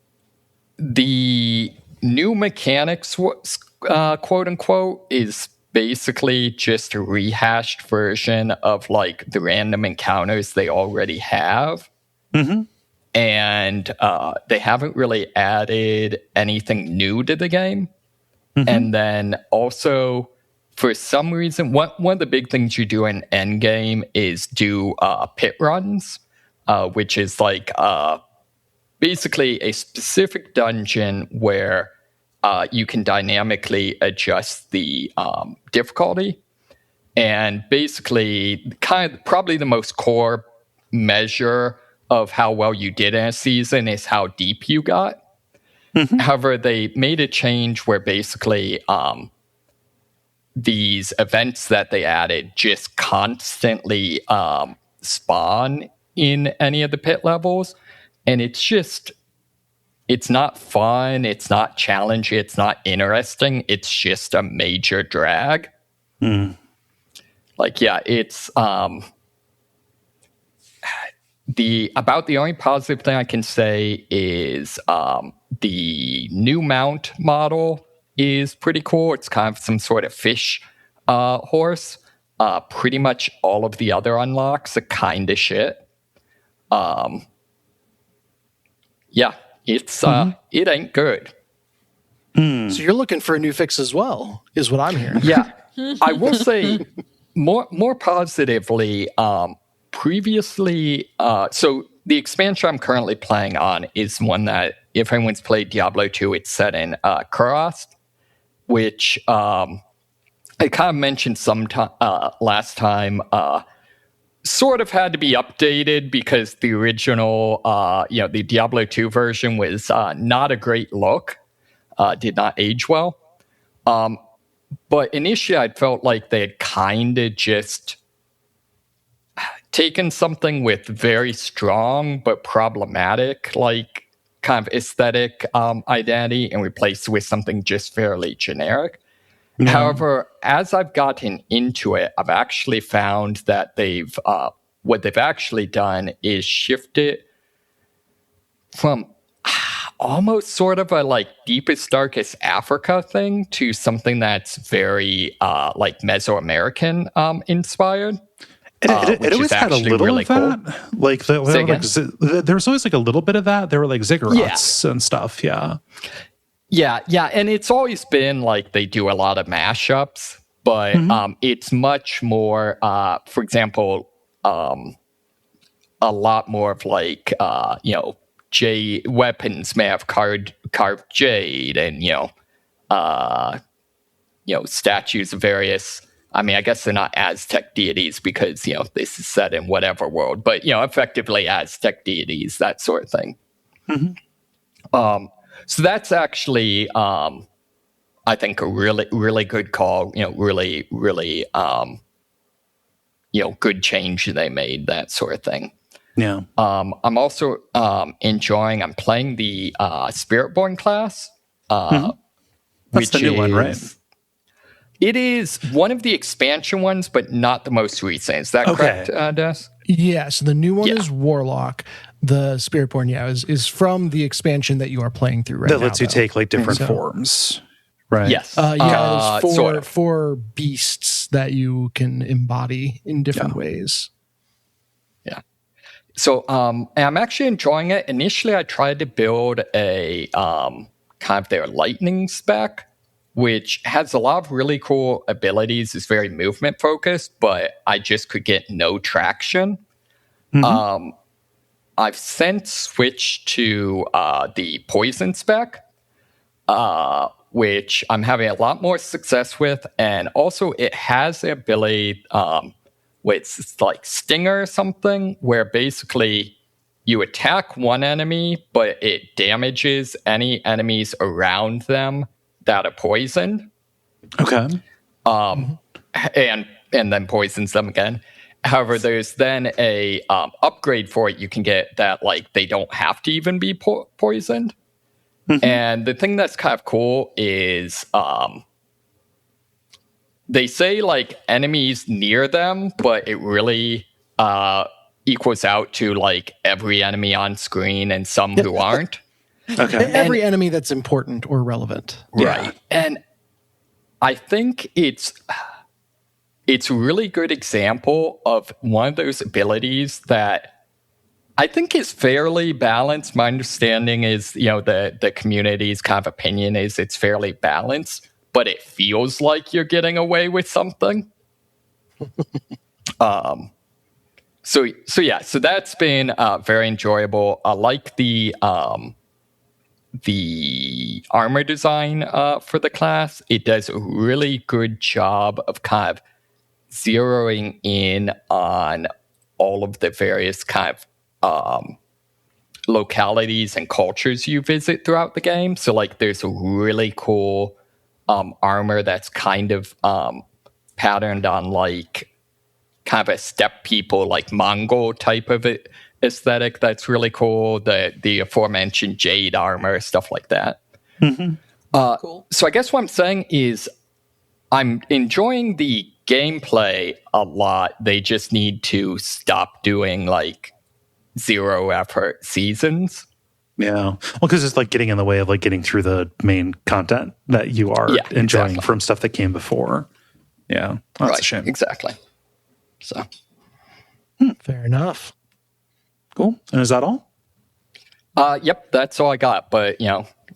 the new mechanics, quote unquote, is basically just a rehashed version of like the random encounters they already have. Mm-hmm. And they haven't really added anything new to the game. Mm-hmm. And then also, for some reason, one of the big things you do in endgame is do pit runs, which is like basically a specific dungeon where you can dynamically adjust the difficulty. And basically, probably the most core measure of how well you did in a season is how deep you got. Mm-hmm. However, they made a change where basically these events that they added just constantly spawn in any of the pit levels. And it's not fun, it's not challenging, it's not interesting, it's just a major drag. Mm. It's the only positive thing I can say is the new mount model is pretty cool. It's kind of some sort of fish horse. Pretty much all of the other unlocks are kind of shit. It's it ain't good. So you're looking for a new fix as well, is what I'm hearing. Yeah, I will say more positively. Previously, so the expansion I'm currently playing on is one that, if anyone's played Diablo 2, it's set in Kurast, which I kind of mentioned last time. Sort of had to be updated because the original, the Diablo 2 version was not a great look, did not age well. But initially, I felt like they had kind of just taken something with very strong but problematic, like kind of aesthetic identity and replaced it with something just fairly generic. Yeah. However, as I've gotten into it, I've actually found that what they've actually done is shift it from almost sort of a like deepest, darkest Africa thing to something that's very like Mesoamerican inspired. It always had a little really of that. Cool. There was always like a little bit of that. There were like ziggurats and stuff. Yeah. Yeah, and it's always been like they do a lot of mashups, but it's much more, for example, a lot more of like, jade weapons may have carved jade, and statues of various. I mean, I guess they're not Aztec deities because this is set in whatever world, but effectively Aztec deities, that sort of thing. Mm-hmm. So that's actually, I think, a really, really good call. Really, really, good change they made, that sort of thing. Yeah. I'm also enjoying. I'm playing the Spiritborn class. That's the new one, right? It is one of the expansion ones, but not the most recent. Is that correct, Des? Yeah, so the new one is Warlock. The Spiritborn, is from the expansion that you are playing through right now. That lets you take like different forms, right? Yes. There's sort of. four beasts that you can embody in different ways. Yeah. So I'm actually enjoying it. Initially, I tried to build a kind of their lightning spec, which has a lot of really cool abilities. It's very movement focused, but I just could get no traction. I've since switched to the poison spec, which I'm having a lot more success with. And also it has the ability, it's like Stinger or something, where basically you attack one enemy, but it damages any enemies around them that are poisoned. Okay. And then poisons them again. However, there's then a upgrade for it you can get that like they don't have to even be poisoned. And the thing that's kind of cool is they say like enemies near them, but it really equals out to like every enemy on screen and some who aren't. Okay. Every enemy that's important or relevant. Right. And I think it's a really good example of one of those abilities that I think is fairly balanced. My understanding is, the community's kind of opinion is it's fairly balanced, but it feels like you're getting away with something. So that's been very enjoyable. I like the armor design for the class. It does a really good job of kind of zeroing in on all of the various kind of localities and cultures you visit throughout the game. So like there's a really cool armor that's kind of patterned on like kind of a steppe people, like Mongol type of aesthetic. That's really cool. The aforementioned jade armor, stuff like that. Cool. So I guess what I'm saying is I'm enjoying the gameplay a lot. They just need to stop doing like 0 effort seasons. Yeah. Well, because it's like getting in the way of like getting through the main content that you are enjoying from stuff that came before. Yeah. Well, that's a shame. Exactly. So. Fair enough. Cool. And is that all? Yep. That's all I got. But,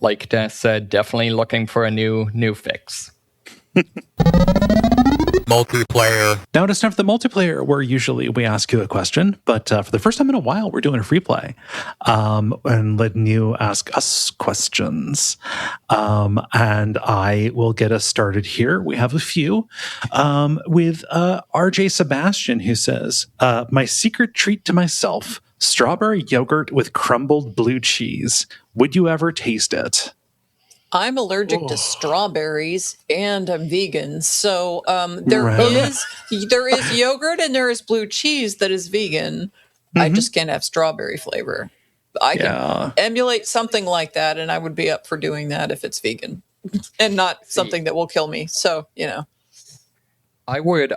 like Des said, definitely looking for a new fix. Multiplayer. Now it's time for the multiplayer, where usually we ask you a question, but for the first time in a while, we're doing a free play and letting you ask us questions. And I will get us started here. We have a few with RJ Sebastian, who says, my secret treat to myself, strawberry yogurt with crumbled blue cheese. Would you ever taste it? I'm allergic to strawberries and I'm vegan. So there is yogurt and there is blue cheese that is vegan. I just can't have strawberry flavor. I can emulate something like that, and I would be up for doing that if it's vegan and not something that will kill me. So, I would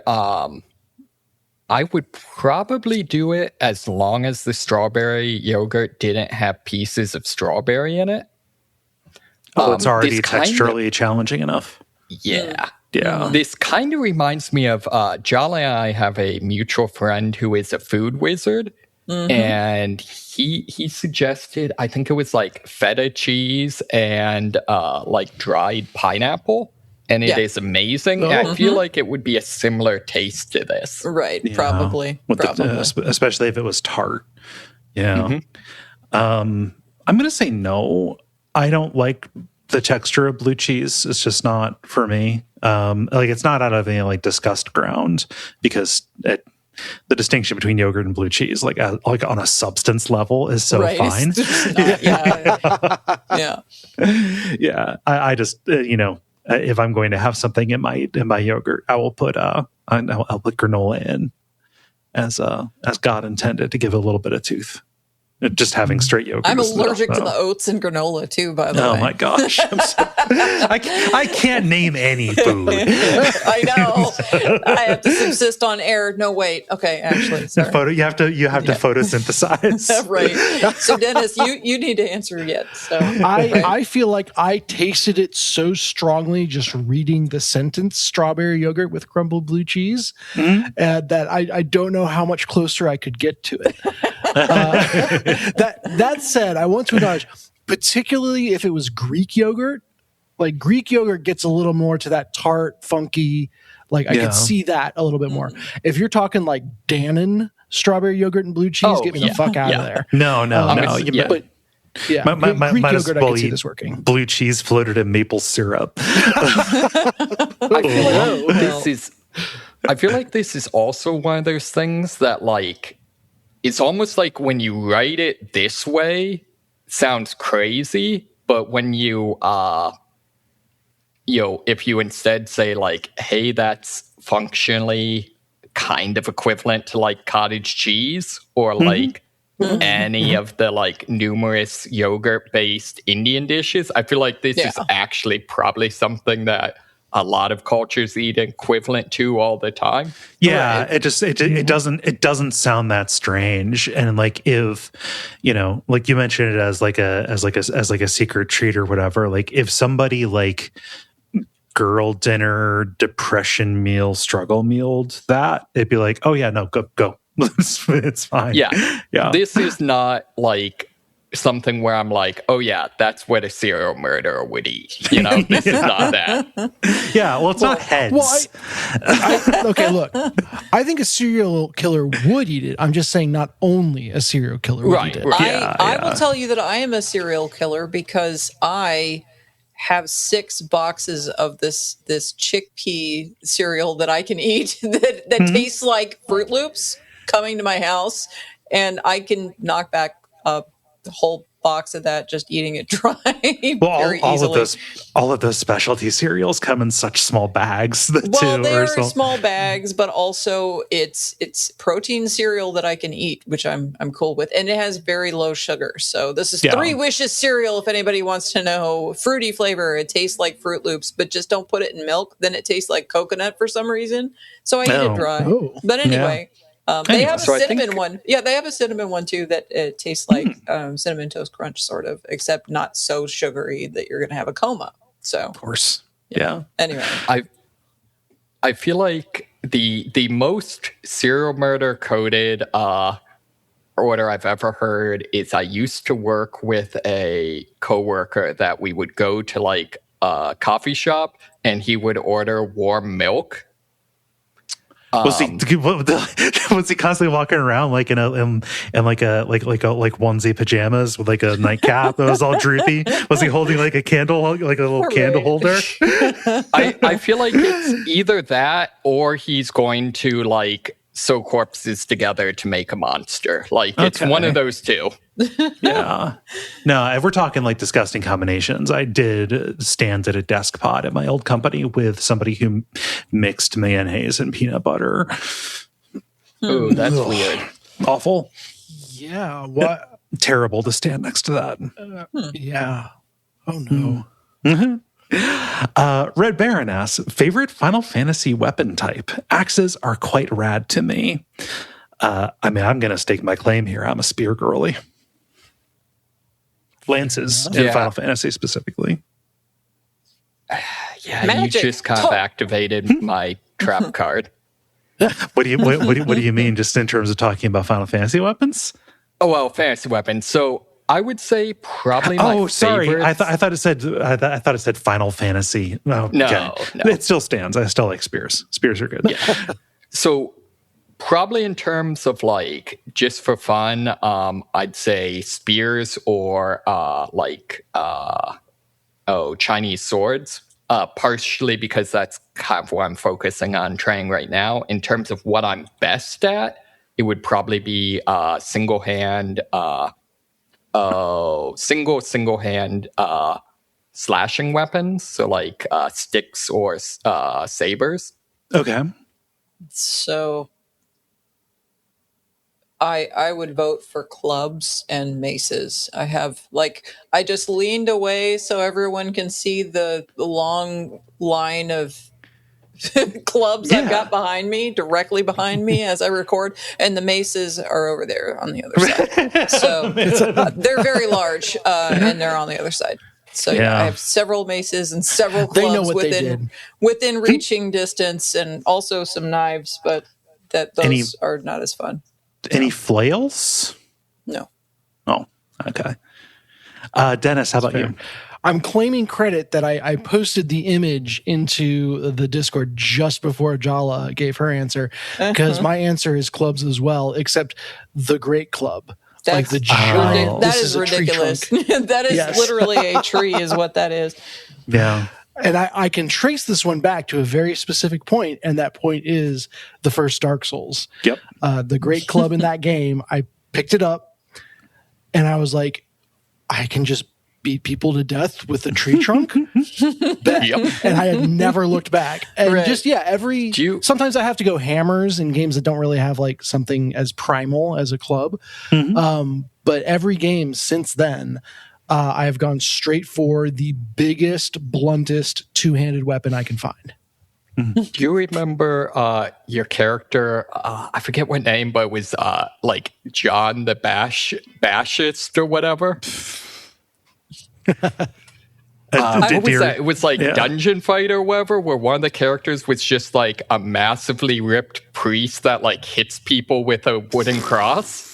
probably do it as long as the strawberry yogurt didn't have pieces of strawberry in it. It's already texturally challenging enough. Yeah. This kind of reminds me of Jala and I have a mutual friend who is a food wizard. And he suggested, I think it was like feta cheese and like dried pineapple. And it is amazing. I feel like it would be a similar taste to this. Right. Yeah. Probably. Especially if it was tart. Yeah. I'm going to say no. I don't like the texture of blue cheese. It's just not for me. Like it's not out of any like disgust ground, because the distinction between yogurt and blue cheese, like on a substance level, is so fine. I just if I'm going to have something in my yogurt, I will put I'll put granola in as God intended, to give it a little bit of tooth. Just having straight yogurt. I'm is allergic to no. the oats and granola too, by the way. Oh my gosh. I can't name any food. I know. I have to subsist on air. No, wait. Okay, actually, sorry. You have to photosynthesize. Right. So Dennis, you need to answer yet. So I feel like I tasted it so strongly just reading the sentence strawberry yogurt with crumbled blue cheese that I don't know how much closer I could get to it. That said, I want to acknowledge, particularly if it was Greek yogurt, like Greek yogurt gets a little more to that tart, funky, like I could see that a little bit more. If you're talking like Dannon strawberry yogurt and blue cheese, get me the fuck out of there. No. But yeah, Greek yogurt, I can see this working. Blue cheese floated in maple syrup. I feel like this is also one of those things that like, it's almost like when you write it this way, sounds crazy, but when you, if you instead say like, hey, that's functionally kind of equivalent to like cottage cheese or like any of the like numerous yogurt-based Indian dishes, I feel like this is actually probably something that a lot of cultures eat equivalent to all the time. Yeah, right. It doesn't sound that strange. And like if, like you mentioned it as like a secret treat or whatever, like if somebody like girl dinner, depression meal, struggle mealed that, it'd be like, oh yeah, no, go. It's fine. Yeah. This is not like something where I'm like, oh yeah, that's what a serial murderer would eat. This is not that. Yeah, well, it's not heads. Well, okay, look, I think a serial killer would eat it. I'm just saying not only a serial killer would eat it. Right. I will tell you that I am a serial killer because I have 6 boxes of this chickpea cereal that I can eat that tastes like Fruit Loops coming to my house, and I can knock back the whole box of that just eating it dry very easily. All of those specialty cereals come in such small bags. They're small bags, but also it's protein cereal that I can eat, which I'm cool with, and it has very low sugar. So this is 3 Wishes cereal. If anybody wants to know, fruity flavor. It tastes like Fruit Loops, but just don't put it in milk. Then it tastes like coconut for some reason. So I eat it dry. But anyway. They have a cinnamon one. Yeah, they have a cinnamon one too that tastes like Cinnamon Toast Crunch, sort of, except not so sugary that you're going to have a coma. So, of course, yeah. Anyway, I feel like the most serial murder coded order I've ever heard is I used to work with a coworker that we would go to like a coffee shop and he would order warm milk. Was he constantly walking around like in onesie pajamas with like a nightcap that was all droopy? Was he holding like a candle, like a little candle holder? I feel like it's either that or he's going to like sew corpses together to make a monster. Like it's one of those two. Yeah. No, if we're talking like disgusting combinations, I did stand at a desk pod at my old company with somebody who mixed mayonnaise and peanut butter. Oh, that's weird. Awful. Yeah. What? Terrible to stand next to that. Yeah. Oh no. Red Baron asks, favorite Final Fantasy weapon type? Axes are quite rad to me. I'm going to stake my claim here. I'm a spear girly. Lances in Final Fantasy specifically. You just kind of activated my trap card. What do you mean? Just in terms of talking about Final Fantasy weapons? Oh well, fantasy weapons. So I would say probably my favorite. Sorry. I thought it said Final Fantasy. Oh, no. It still stands. I still like spears. Spears are good. Yeah. So probably in terms of like just for fun, I'd say spears or Chinese swords. Partially because that's kind of what I'm focusing on training right now. In terms of what I'm best at, it would probably be single hand slashing weapons, so like sticks or sabers. Okay. So I would vote for clubs and maces. I just leaned away so everyone can see the long line of clubs I've got behind me, directly behind me as I record, and the maces are over there on the other side. So they're very large, and they're on the other side. So I have several maces and several clubs within reaching distance, and also some knives, but those are not as fun. Any flails? No. Oh, okay. Dennis, how about you? I'm claiming credit that I posted the image into the Discord just before Jala gave her answer, because my answer is clubs as well, except the Great Club. That's the giant. That is ridiculous. That is literally a tree, is what that is. Yeah. And I can trace this one back to a very specific point, and that point is the first Dark Souls. Yep. The Great Club in that game, I picked it up, and I was like, I can just beat people to death with a tree trunk. And I had never looked back. And sometimes I have to go hammers in games that don't really have like something as primal as a club. But every game since then, I have gone straight for the biggest, bluntest two-handed weapon I can find. Do you remember your character? I forget what name, but it was like John the Bashist or whatever. What was that? It was like Dungeon Fight or whatever, where one of the characters was just like a massively ripped priest that like hits people with a wooden cross.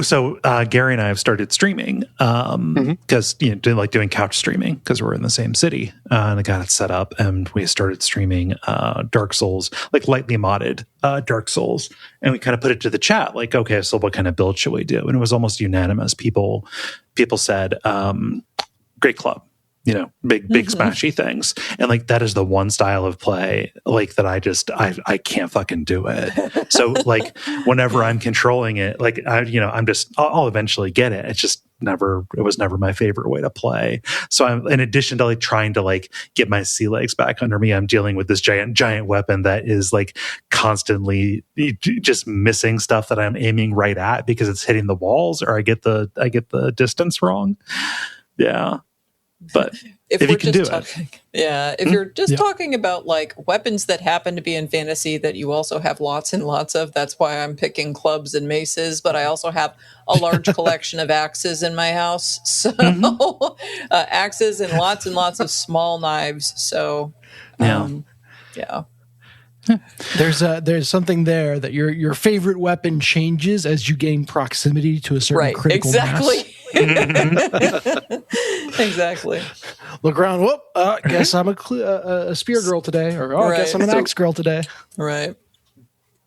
So Gary and I have started streaming because doing couch streaming because we're in the same city, and I got it set up, and we started streaming Dark Souls, like lightly modded Dark Souls, and we kind of put it to the chat, like, okay, so what kind of build should we do? And it was almost unanimous. People said Great Club. Big smashy things. And like, that is the one style of play, like, that I can't fucking do it. So like, whenever I'm controlling it, like, I'll eventually get it. It was never my favorite way to play. So I'm, in addition to like trying to like get my sea legs back under me, I'm dealing with this giant weapon that is like constantly just missing stuff that I'm aiming right at because it's hitting the walls, or I get the distance wrong. Yeah. But if you can do it. Yeah, if you're just talking about like weapons that happen to be in fantasy that you also have lots and lots of, that's why I'm picking clubs and maces, but I also have a large collection of axes in my house. So axes and lots of small knives. So There's something there that your favorite weapon changes as you gain proximity to a certain critical mass. Exactly. Look around. Whoop! Guess I'm a spear girl today, or guess I'm an axe girl today. Right.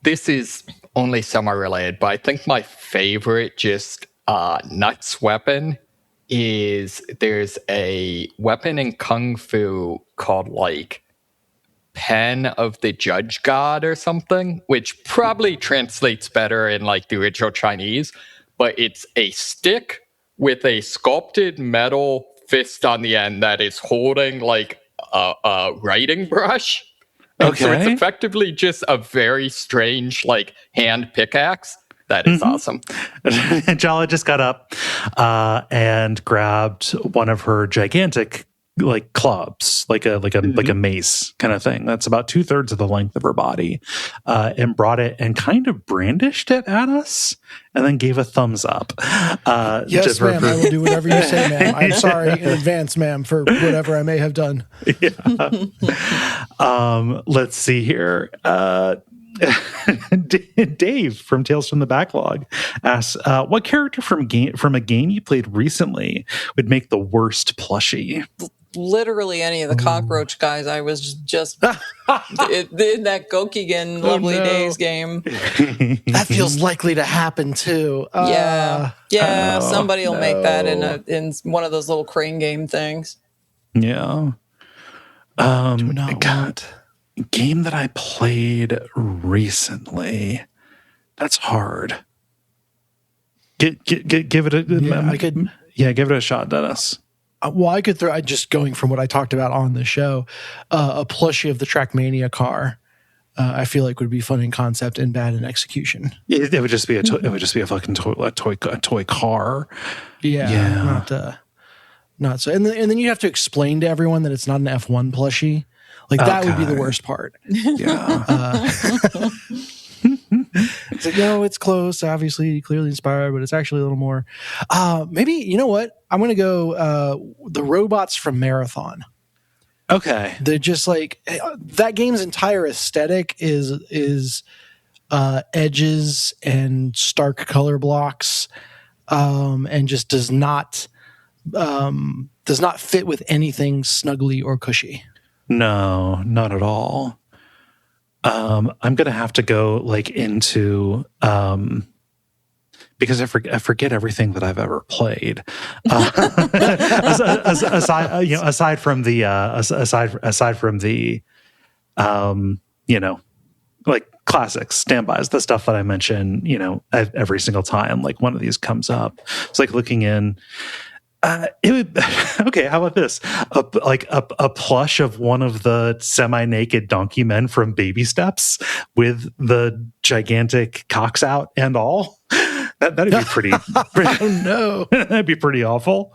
This is only semi-related, but I think my favorite just nuts weapon is there's a weapon in Kung Fu called like Pen of the Judge God or something, which probably translates better in like the original Chinese, but it's a stick with a sculpted metal fist on the end that is holding like a writing brush. And so it's effectively just a very strange like hand pickaxe. That is awesome. Jala just got up and grabbed one of her gigantic like clubs, like a mace kind of thing. That's about 2/3 of the length of her body, and brought it and kind of brandished it at us, and then gave a thumbs up. Yes, ma'am. I will do whatever you say, ma'am. I'm sorry in advance, ma'am, for whatever I may have done. Let's see here. Dave from Tales from the Backlog asks, what character from a game you played recently would make the worst plushie? Literally any of the cockroach guys. I was just in that Gokigen Lovely Days game. That feels likely to happen too. Somebody will make that in one of those little crane game things. Yeah. Game that I played recently. That's hard. Give it a give it a shot, Dennis. Well, I could throw, just going from what I talked about on the show, a plushie of the Trackmania car. I feel like would be fun in concept and bad in execution. It would just be it would just be a fucking toy car. Yeah. Not so. And then you have to explain to everyone that it's not an F1 plushie. Like that would be the worst part. Yeah. It's like, no, it's close. Obviously, clearly inspired, but it's actually a little more. Maybe, you know what? I'm going to go the robots from Marathon. Okay. They're just like that game's entire aesthetic is edges and stark color blocks, and just does not fit with anything snuggly or cushy. No, not at all. I'm gonna have to go like into because I forget everything that I've ever played. Aside from the like classics, standbys, the stuff that I mention, every single time like one of these comes up. It's like looking in. It would okay. How about this? A plush of one of the semi-naked donkey men from Baby Steps with the gigantic cocks out and all. That'd be pretty. Oh no, that'd be pretty awful.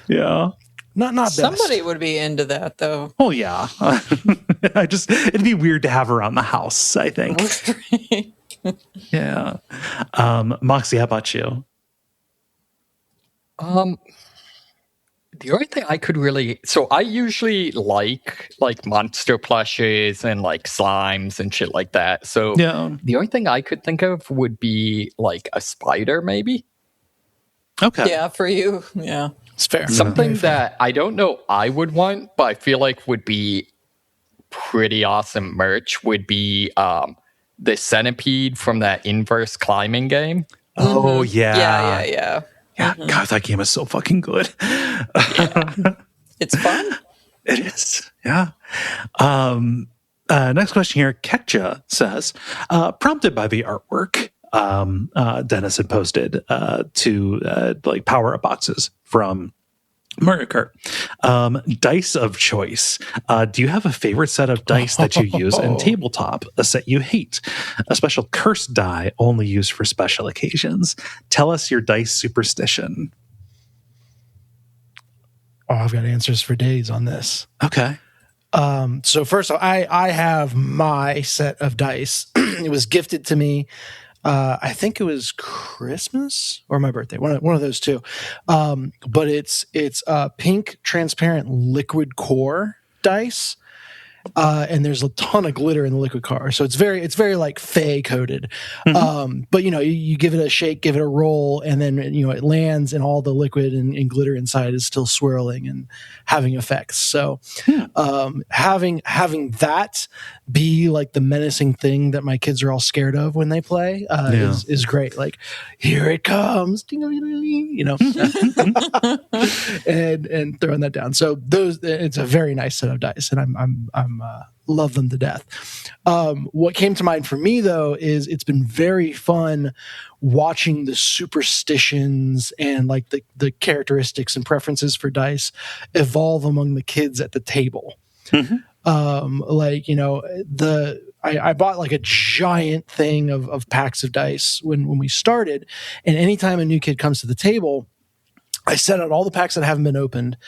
Yeah, not best. Somebody would be into that though. Oh yeah, it'd be weird to have around the house, I think. Yeah, Moxie, how about you? The only thing I could really... So I usually like monster plushes and like slimes and shit like that. So yeah. The only thing I could think of would be like a spider, maybe. Okay. Yeah, for you. Yeah. It's fair. Something that I don't know I would want, but I feel like would be pretty awesome merch would be the centipede from that inverse climbing game. Oh, yeah. Yeah. Yeah, God, that game is so fucking good. Yeah. It's fun. It is, yeah. Next question here. Ketcha says, prompted by the artwork Dennis had posted to like power-up boxes from Mario Kart. Dice of choice. Do you have a favorite set of dice that you use in tabletop? A set you hate? A special cursed die only used for special occasions? Tell us your dice superstition. Oh, I've got answers for days on this. Okay. So first of all, I have my set of dice. It was gifted to me. I think it was Christmas or my birthday, one of those two. But it's pink transparent liquid core dice. And there's a ton of glitter in the liquid core. So it's very like fey coated. Mm-hmm. But you give it a shake, give it a roll, and then it lands and all the liquid and glitter inside is still swirling and having effects. So having that be like the menacing thing that my kids are all scared of when they play is great. Like, here it comes, and throwing that down. So it's a very nice set of dice, and I'm love them to death. What came to mind for me though is it's been very fun watching the superstitions and like the characteristics and preferences for dice evolve among the kids at the table. Mm-hmm. I bought like a giant thing of packs of dice when we started, and anytime a new kid comes to the table, I set out all the packs that haven't been opened,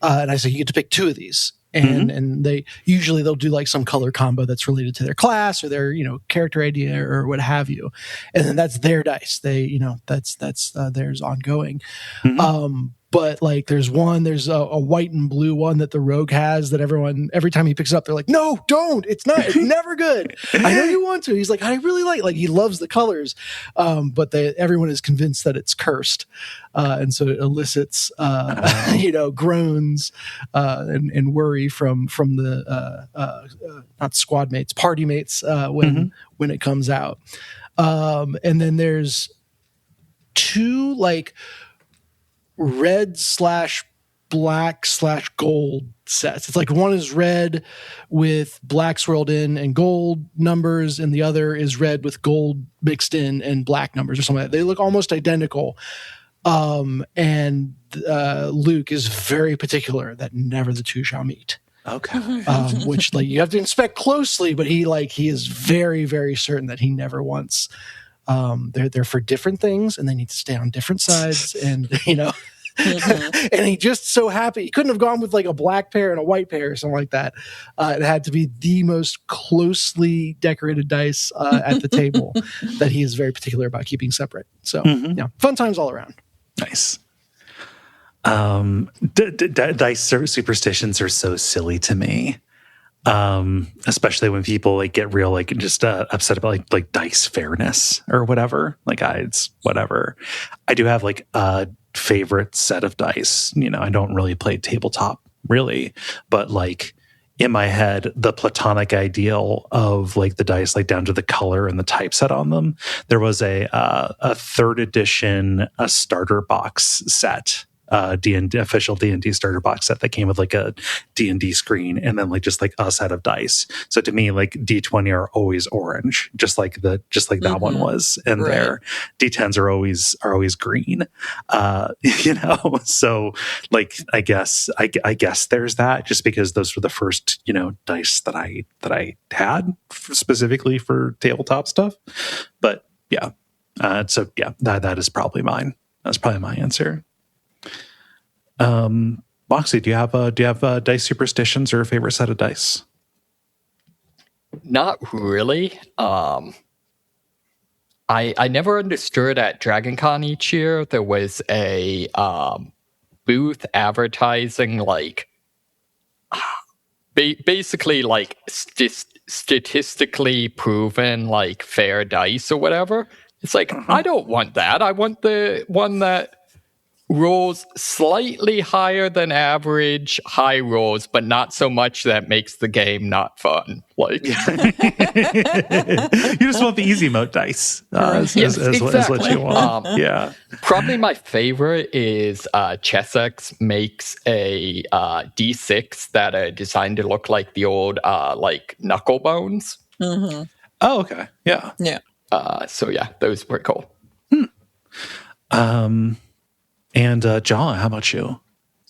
and I say, you get to pick 2 of these. And they'll do like some color combo that's related to their class or their, character idea or what have you. And then that's their dice. That's theirs ongoing. Mm-hmm. But like there's a white and blue one that the rogue has that every time he picks it up, they're like, no, don't. It's never good. I know you want to. He's like, I really like he loves the colors. But everyone is convinced that it's cursed. And so it elicits, groans, and worry from the, not squad mates, party mates, when it comes out. And then there's 2 like red/black/gold sets. It's like one is red with black swirled in and gold numbers, and the other is red with gold mixed in and black numbers or something like that. They look almost identical. And Luke is very particular that never the 2 shall meet. Okay. Which like you have to inspect closely, but he is very, very certain that he never wants. They're for different things, and they need to stay on different sides, and and he just so happy he couldn't have gone with like a black pair and a white pair or something like that. It had to be the most closely decorated dice at the table that he is very particular about keeping separate. So fun times all around. Nice. Dice superstitions are so silly to me, especially when people like get real like just upset about like dice fairness or whatever. Like it's whatever. I do have like a favorite set of dice. I don't really play tabletop really, but like in my head, the platonic ideal of like the dice, like down to the color and the typeset on them. There was a 3rd edition a starter box set. D&D official D&D starter box set that came with like a D&D screen and then like just like a set of dice. So to me, like D20 are always orange, just like that one was, and their D10s are always green. So like I guess there's that, just because those were the first dice that I had specifically for tabletop stuff. But yeah, so yeah, that is probably mine. That's probably my answer. Moxie, do you have dice superstitions or a favorite set of dice? Not really. I never understood at DragonCon each year there was a booth advertising like basically like statistically proven like fair dice or whatever. It's like I don't want that. I want the one that rolls slightly higher than average high rolls, but not so much that makes the game not fun. Like you just want the easy mode dice as what you want. Probably my favorite is Chessex makes a D6 that are designed to look like the old like knuckle bones. Oh, okay. Yeah. So yeah, those were cool. And Jala, how about you?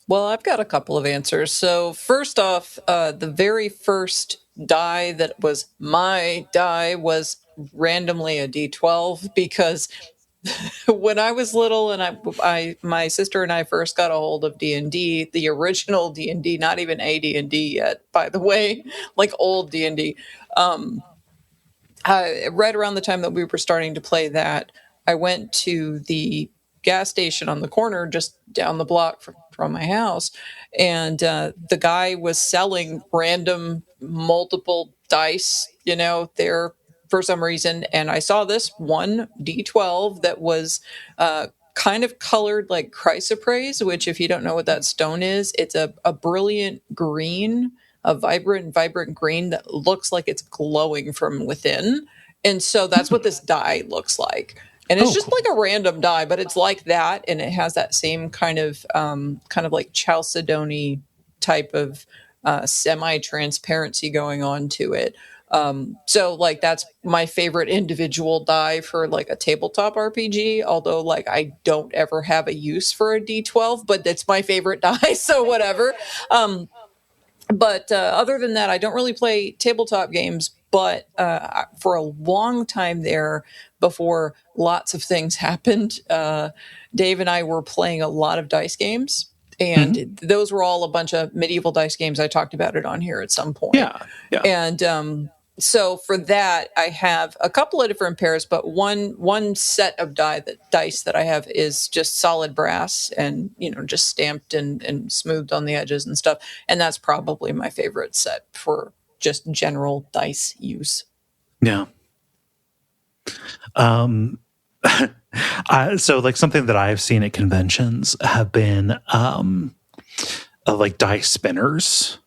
Well, I've got a couple of answers. So first off, the very first die that was my die was randomly a D12, because when I was little and my sister and I first got a hold of D&D, the original D&D, not even AD&D yet, by the way, like old D&D. Right around the time that we were starting to play that, I went to the gas station on the corner just down the block from my house, and the guy was selling random multiple dice there for some reason, and I saw this one D12 that was kind of colored like chrysoprase, which if you don't know what that stone is, it's a brilliant green, a vibrant green that looks like it's glowing from within. And so that's what this die looks like. And it's just cool. Like a random die, but it's like that, and it has that same kind of like Chalcedony type of semi-transparency going on to it. So like that's my favorite individual die for like a tabletop RPG, although like I don't ever have a use for a D12, but it's my favorite die, so whatever. But other than that, I don't really play tabletop games, but for a long time there, before lots of things happened, Dave and I were playing a lot of dice games, and those were all a bunch of medieval dice games. I talked about it on here at some point. Yeah. And so for that, I have a couple of different pairs, but one set of dice that I have is just solid brass and, just stamped and smoothed on the edges and stuff. And that's probably my favorite set for just general dice use. Yeah. So like something that I've seen at conventions have been like dice spinners.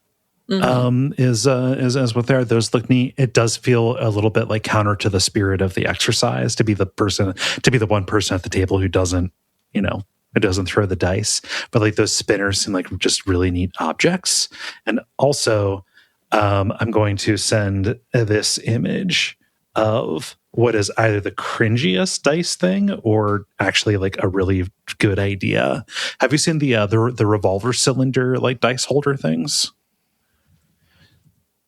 Is what they are. Those look neat. It does feel a little bit like counter to the spirit of the exercise to be the one person at the table who doesn't throw the dice. But like those spinners seem like just really neat objects. And also, I'm going to send this image of what is either the cringiest dice thing or actually like a really good idea. Have you seen the revolver cylinder like dice holder things?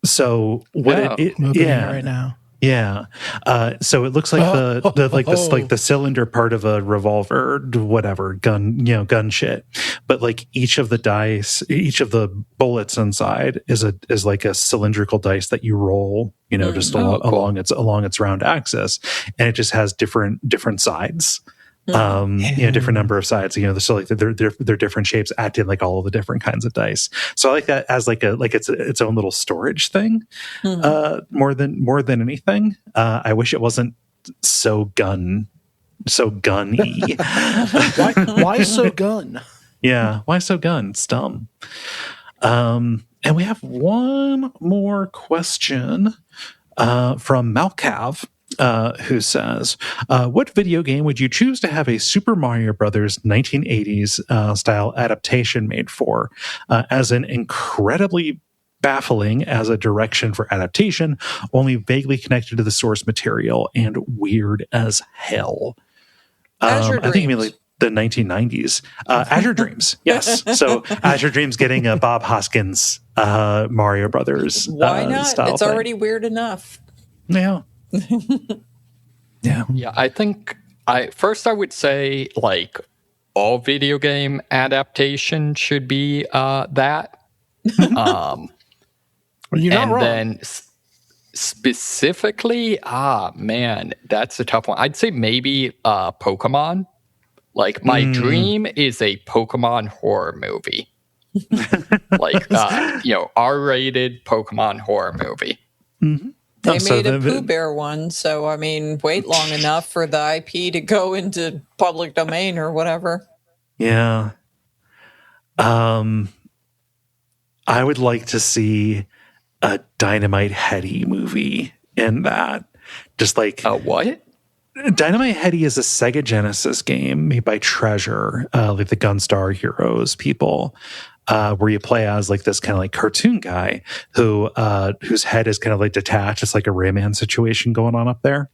So what I'm opening it right now. Yeah. So it looks like the cylinder part of a revolver, whatever, gun shit. But like each of the dice, each of the bullets inside is like a cylindrical dice that you roll, just along its round axis, and it just has different sides. Different number of sides. So like they're different shapes, acting like all of the different kinds of dice. So I like that as its own little storage thing, more than anything. I wish it wasn't so gunny. Why so gun? Yeah, why so gun? It's dumb. And we have one more question from Malcav. Who says, what video game would you choose to have a Super Mario Brothers 1980s style adaptation made for? As an incredibly baffling as a direction for adaptation, only vaguely connected to the source material, and weird as hell. Azure Dreams. I think you mean like the 1990s. Azure Dreams, yes. So Azure Dreams getting a Bob Hoskins Mario Brothers Why not? style It's already weird enough. Yeah. Yeah, I think I would say like all video game adaptation should be that. You're not and wrong. then specifically, man, that's a tough one. I'd say maybe Pokemon. Like my dream is a Pokemon horror movie, like R-rated Pokemon horror movie. Mm-hmm. They made a Pooh Bear one, so I mean, wait long enough for the IP to go into public domain or whatever. Yeah. I would like to see a Dynamite Heady movie in that. Just like what? Dynamite Heady is a Sega Genesis game made by Treasure, like the Gunstar Heroes people. Where you play as like this kind of like cartoon guy whose head is kind of like detached. It's like a Rayman situation going on up there.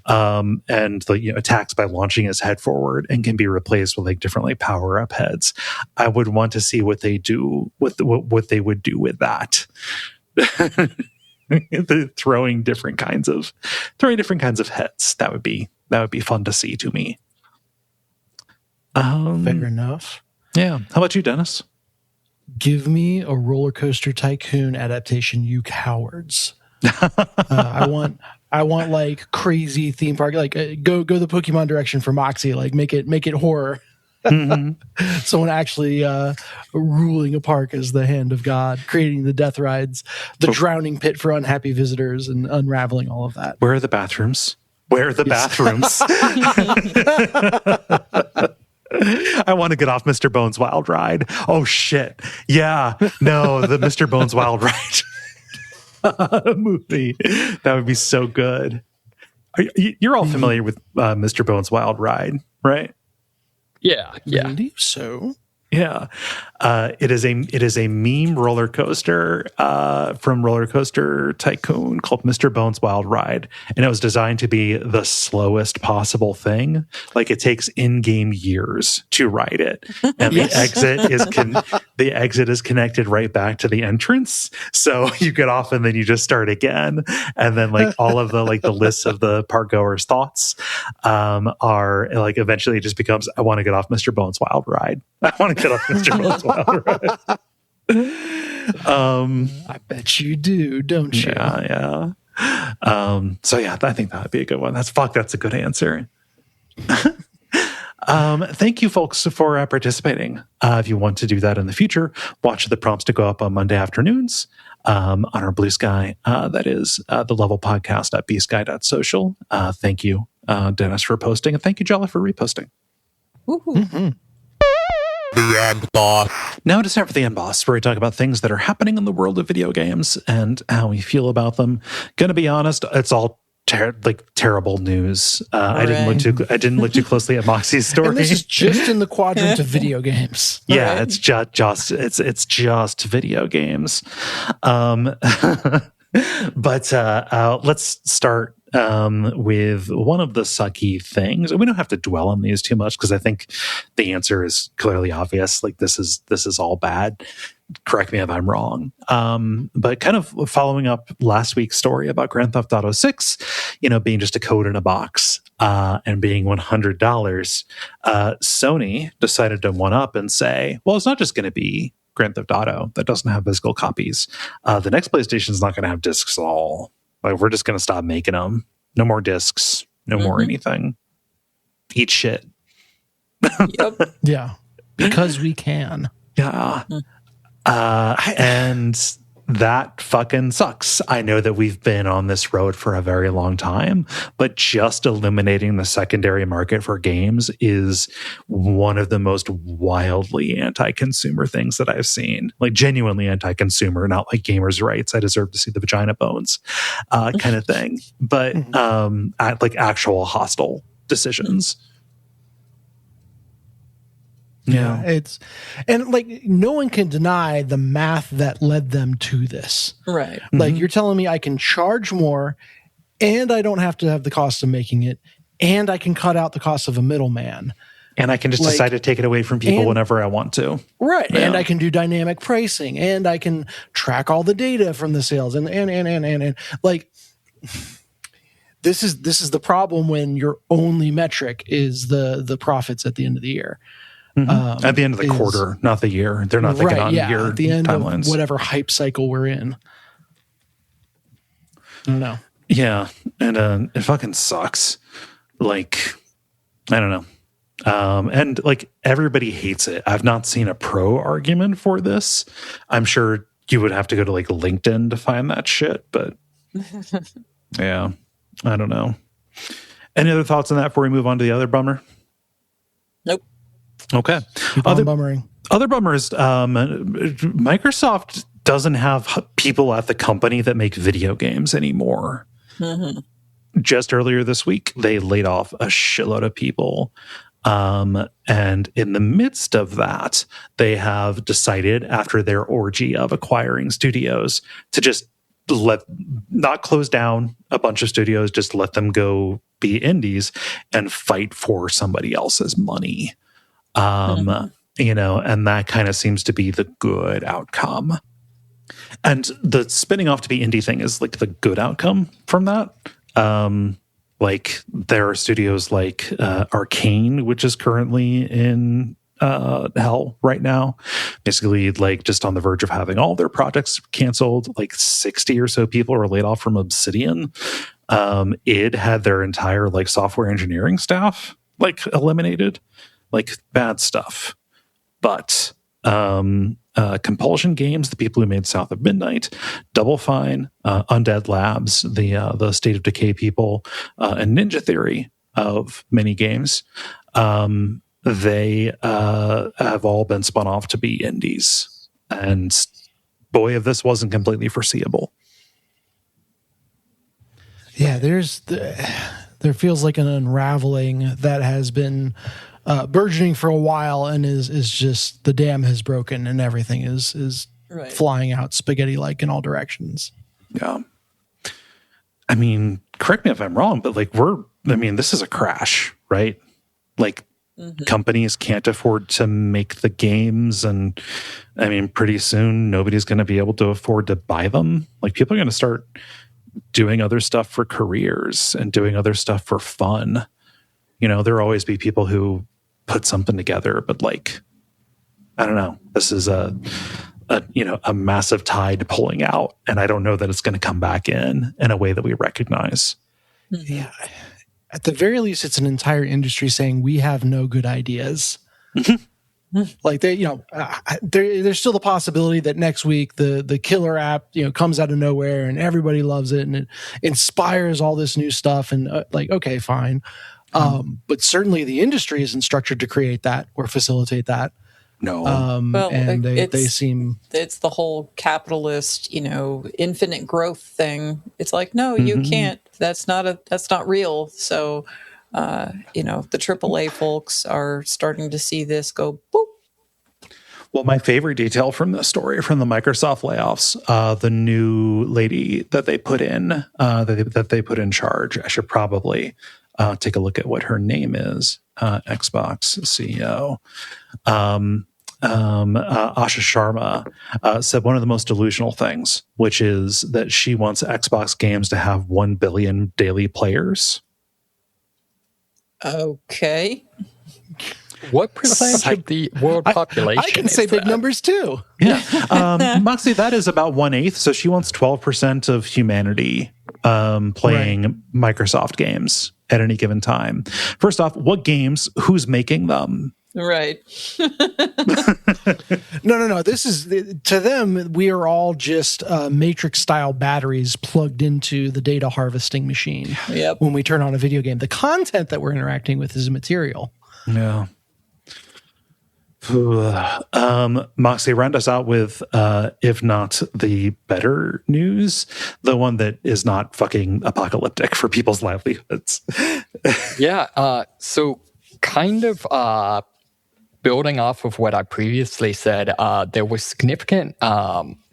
And like, attacks by launching his head forward and can be replaced with like different like power up heads. I would want to see what they do with what they would do with that. throwing different kinds of heads. That would be fun to see to me. Fair enough. Yeah. How about you, Dennis? Give me a Roller Coaster Tycoon adaptation, you cowards. I want like crazy theme park, like go the Pokemon direction for Moxie, like make it horror. Mm-hmm. Someone actually ruling a park as the hand of God, creating the death rides, the drowning pit for unhappy visitors, and unraveling all of that. Where are the bathrooms? Bathrooms? I want to get off Mr. Bones Wild Ride. Oh, shit. Yeah. No, the Mr. Bones Wild Ride movie. That would be so good. You're all familiar with Mr. Bones Wild Ride, right? Yeah. I believe so. Yeah. It is a meme roller coaster from Roller Coaster Tycoon called Mr. Bones Wild Ride. And it was designed to be the slowest possible thing. Like it takes in-game years to ride it. And the exit is connected right back to the entrance. So you get off and then you just start again. And then like all of the like the lists of the park goers' thoughts are like eventually it just becomes, I want to get off Mr. Bones Wild Ride. I want to get off Mr. Bones Wild Ride. I bet you do, don't you? Yeah. So yeah, I think that would be a good one. That's a good answer. Thank you folks for participating. If you want to do that in the future, watch the prompts to go up on Monday afternoons on our Blue Sky. That is the Level Podcast at bsky.social. Thank you, Dennis, for posting, and thank you, Jala, for reposting. Mm-hmm. The End Boss. Now it's time for the End Boss, where we talk about things that are happening in the world of video games and how we feel about them. Gonna be honest, it's all terrible news. I didn't look too closely at Moxie's story. And this is just in the quadrant of video games. Yeah, right. It's just video games. But let's start with one of the sucky things. We don't have to dwell on these too much because I think the answer is clearly obvious. Like this is all bad. correct me if I'm wrong. But kind of following up last week's story about Grand Theft Auto 6, being just a code in a box and being $100, Sony decided to one up and say, well, it's not just going to be Grand Theft Auto that doesn't have physical copies. The next PlayStation is not going to have discs at all. Like, we're just going to stop making them. No more discs. No more anything. Eat shit. Yep. Yeah. Because we can. Yeah. And that fucking sucks. I know that we've been on this road for a very long time, but just eliminating the secondary market for games is one of the most wildly anti-consumer things that I've seen. Like, genuinely anti-consumer, not like gamers' rights. I deserve to see the vagina bones kind of thing. But like actual hostile decisions. Yeah, and like no one can deny the math that led them to this. Right. Like, you're telling me I can charge more and I don't have to have the cost of making it, and I can cut out the cost of a middleman. And I can just decide to take it away from people whenever I want to. Right. Yeah. And I can do dynamic pricing, and I can track all the data from the sales and like, this is the problem when your only metric is the profits at the end of the year. At the end of the quarter, not the year. They're not thinking on year at the end timelines. of whatever hype cycle we're in. I don't know. Yeah, and it fucking sucks. Like, I don't know. And like, everybody hates it. I've not seen a pro argument for this. I'm sure you would have to go to like LinkedIn to find that shit, but yeah, I don't know. Any other thoughts on that before we move on to the other bummer? Nope. Okay. Other bummering. Other bummers. Microsoft doesn't have people at the company that make video games anymore. Just earlier this week, they laid off a shitload of people. And in the midst of that, they have decided, after their orgy of acquiring studios, to just not close down a bunch of studios, just let them go be indies and fight for somebody else's money. And that kind of seems to be the good outcome. And the spinning off to be indie thing is like the good outcome from that. Like, there are studios like Arcane, which is currently in hell right now, basically like just on the verge of having all their projects canceled. Like 60 or so people were laid off from Obsidian. Id had their entire like software engineering staff like eliminated. Like, bad stuff. But Compulsion Games, the people who made South of Midnight, Double Fine, Undead Labs, the State of Decay people, and Ninja Theory of many games, they have all been spun off to be indies. And boy, if this wasn't completely foreseeable. Yeah, there feels like an unraveling that has been burgeoning for a while, and is just, the dam has broken and everything is Right. flying out spaghetti-like in all directions. Yeah. I mean, correct me if I'm wrong, but like, this is a crash, right? Like, companies can't afford to make the games, and I mean, pretty soon nobody's going to be able to afford to buy them. Like, people are going to start doing other stuff for careers and doing other stuff for fun. There'll always be people who put something together, but like, I don't know. This is a massive tide pulling out, and I don't know that it's going to come back in a way that we recognize. Yeah. At the very least, it's an entire industry saying we have no good ideas. Like, there's still the possibility that next week the killer app comes out of nowhere and everybody loves it and it inspires all this new stuff, and okay, fine. But certainly the industry isn't structured to create that or facilitate that. No. Well, and they seem... It's the whole capitalist, infinite growth thing. It's like, no, you can't. That's not real. So, the AAA folks are starting to see this go boop. Well, my favorite detail from this story, from the Microsoft layoffs, the new lady that they put in, that they put in charge. I should probably take a look at what her name is. Xbox CEO. Asha Sharma, said one of the most delusional things, which is that she wants Xbox games to have 1 billion daily players. Okay. What percentage of the world population? I can say big numbers too. Yeah. Moxie, that is about 1/8. So she wants 12% of humanity playing Microsoft games at any given time. First off, what games? Who's making them? Right. No. This is to them. We are all just Matrix style batteries plugged into the data harvesting machine. Yep. When we turn on a video game, the content that we're interacting with is immaterial. Yeah. Moxie, round us out with, if not the better news, the one that is not fucking apocalyptic for people's livelihoods. Yeah. So kind of building off of what I previously said, there were significant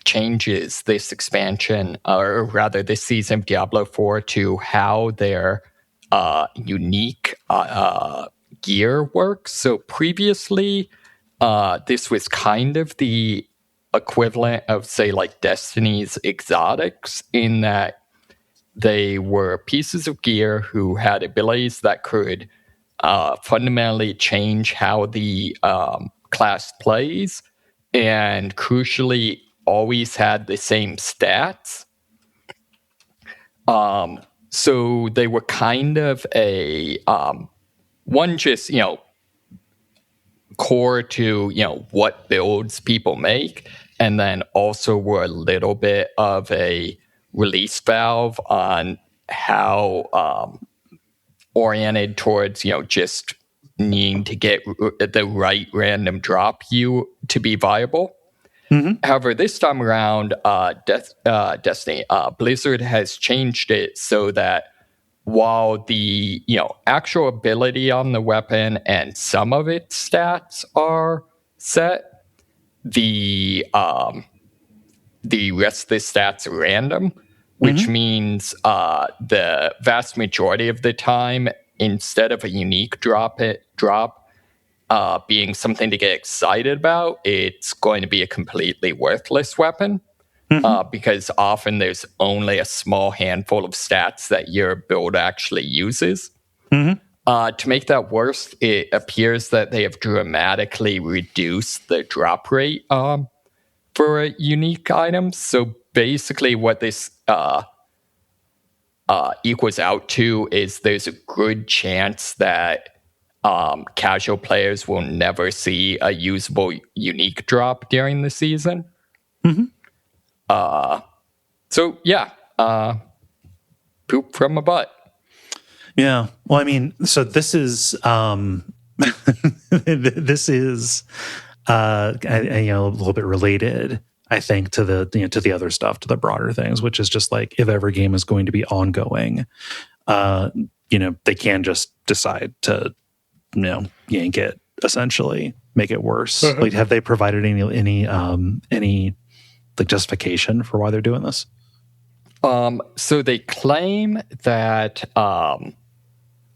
changes this expansion, or rather this season of Diablo IV, to how their unique gear works. So previously, this was kind of the equivalent of, say, like Destiny's exotics, in that they were pieces of gear who had abilities that could fundamentally change how the class plays, and crucially always had the same stats. So they were kind of a one, just, core to, what builds people make, and then also were a little bit of a release valve on how oriented towards, just needing to get the right random drop you to be viable. Mm-hmm. However, this time around, Destiny, Blizzard has changed it so that while the actual ability on the weapon and some of its stats are set, the rest of the stats are random, which means the vast majority of the time, instead of a unique drop being something to get excited about, it's going to be a completely worthless weapon. Because often there's only a small handful of stats that your build actually uses. To make that worse, it appears that they have dramatically reduced the drop rate for unique items. So basically what this equals out to is there's a good chance that casual players will never see a usable unique drop during the season. So yeah, poop from a butt. Yeah. Well, I mean, so this is this is a little bit related, I think, to the to the other stuff, to the broader things, which is just like, if every game is going to be ongoing, they can just decide to yank it, essentially make it worse. Like, have they provided any like justification for why they're doing this? So they claim that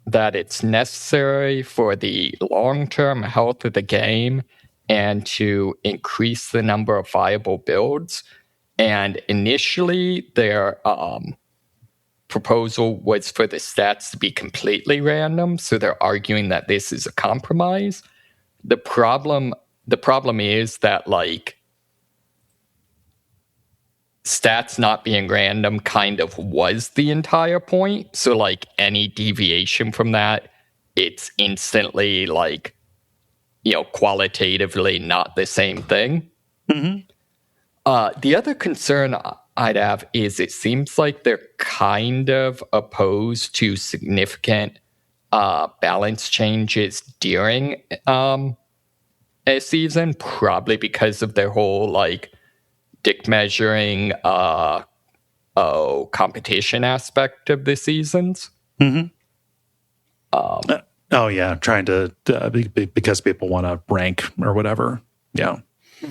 that it's necessary for the long-term health of the game and to increase the number of viable builds. And initially, their proposal was for the stats to be completely random. So they're arguing that this is a compromise. The problem is that, like, stats not being random kind of was the entire point. So, like, any deviation from that, it's instantly, like, qualitatively not the same thing. The other concern I'd have is it seems like they're kind of opposed to significant balance changes during a season, probably because of their whole, like, dick measuring competition aspect of the seasons. Trying to because people want to rank or whatever. Yeah,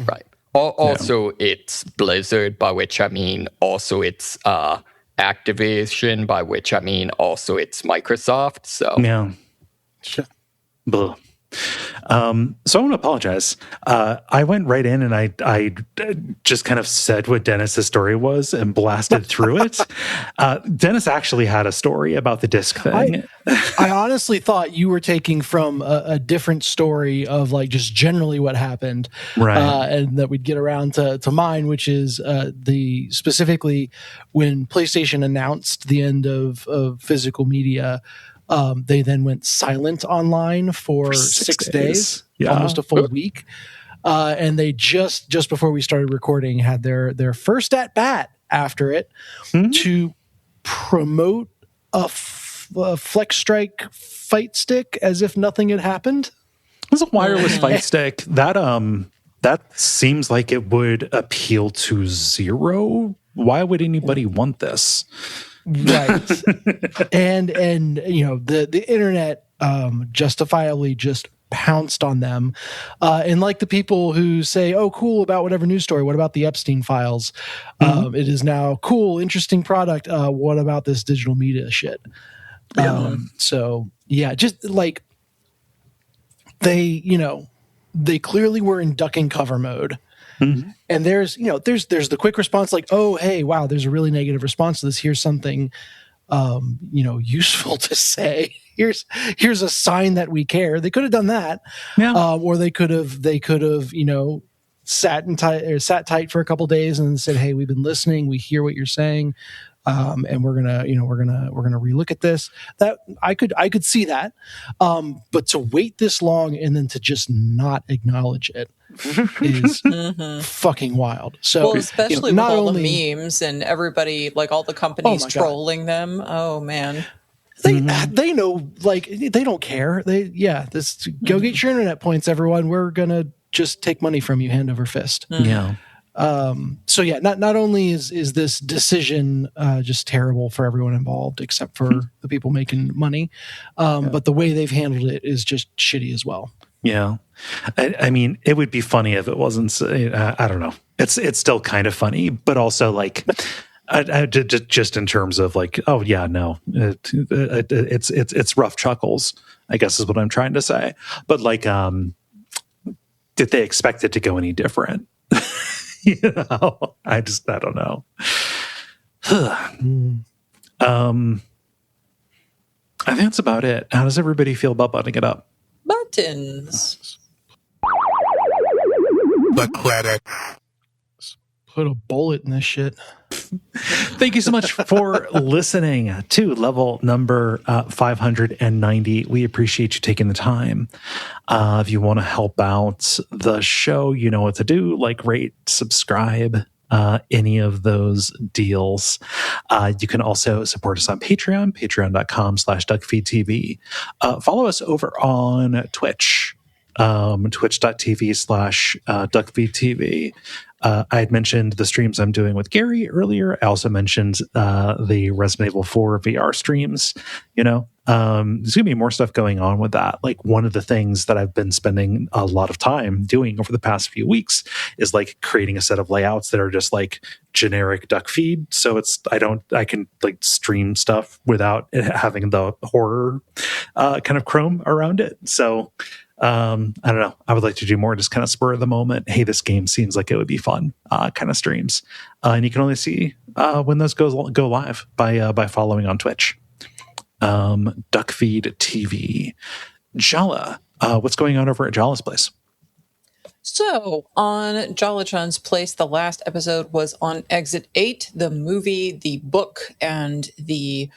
right. Also, it's Blizzard, by which I mean also it's Activision, by which I mean also it's Microsoft. So yeah. Blah. So I want to apologize. I went right in and I just kind of said what Dennis's story was and blasted through it. Dennis actually had a story about the disc thing. I honestly thought you were taking from a different story of like just generally what happened, Right. and that we'd get around to mine, which is specifically when PlayStation announced the end of physical media. They then went silent online for 6 days, Yeah. almost a full week. And they just before we started recording had their first at bat after it to promote a Flex Strike fight stick as if nothing had happened. It's a wireless fight stick that seems like it would appeal to zero. Why would anybody want this? Right. and the internet justifiably just pounced on them, and like the people who say, oh cool, about whatever news story, what about the Epstein files? It is now cool, interesting product, what about this digital media shit? So yeah, just like they clearly were in duck and cover mode. And there's the quick response like, oh, hey, wow, there's a really negative response to this. Here's something, useful to say. Here's a sign that we care. They could have done that. Yeah. Or they could have, sat tight for a couple days and said, hey, we've been listening. We hear what you're saying. And we're gonna relook at this. That I could see that, but to wait this long and then to just not acknowledge it is fucking wild. So, well, especially not with all only the memes and everybody, like all the companies God. trolling them. Oh man, they know, like they don't care. This go get your internet points, everyone. We're gonna just take money from you hand over fist. Yeah. So yeah, not only is this decision just terrible for everyone involved, except for the people making money, but the way they've handled it is just shitty as well. Yeah. I mean, it would be funny if it wasn't. I don't know. It's still kind of funny, but also like, just in terms of like, oh yeah, no, it's rough chuckles, I guess is what I'm trying to say. But like, did they expect it to go any different? I don't know. I think that's about it. How does everybody feel about buttoning it up? buttons. The credits. Put a bullet in this shit. Thank you so much for listening to level number 590. We appreciate you taking the time. If you want to help out the show, you know what to do. Like, rate, subscribe, any of those deals. You can also support us on Patreon, patreon.com/Duckfeed.tv. Follow us over on Twitch, twitch.tv/Duckfeed.tv. I had mentioned the streams I'm doing with Gary earlier. I also mentioned the Resident Evil 4 VR streams. There's going to be more stuff going on with that. Like, one of the things that I've been spending a lot of time doing over the past few weeks is like creating a set of layouts that are just like generic duck feed. So I can like stream stuff without it having the horror kind of chrome around it. So I don't know. I would like to do more just kind of spur of the moment. Hey, this game seems like it would be fun kind of streams. And you can only see when those go live by following on Twitch. Duckfeed.tv. Jala, what's going on over at Jala's place? So, on Jala-chan's place, the last episode was on Exit 8, the movie, the book, and the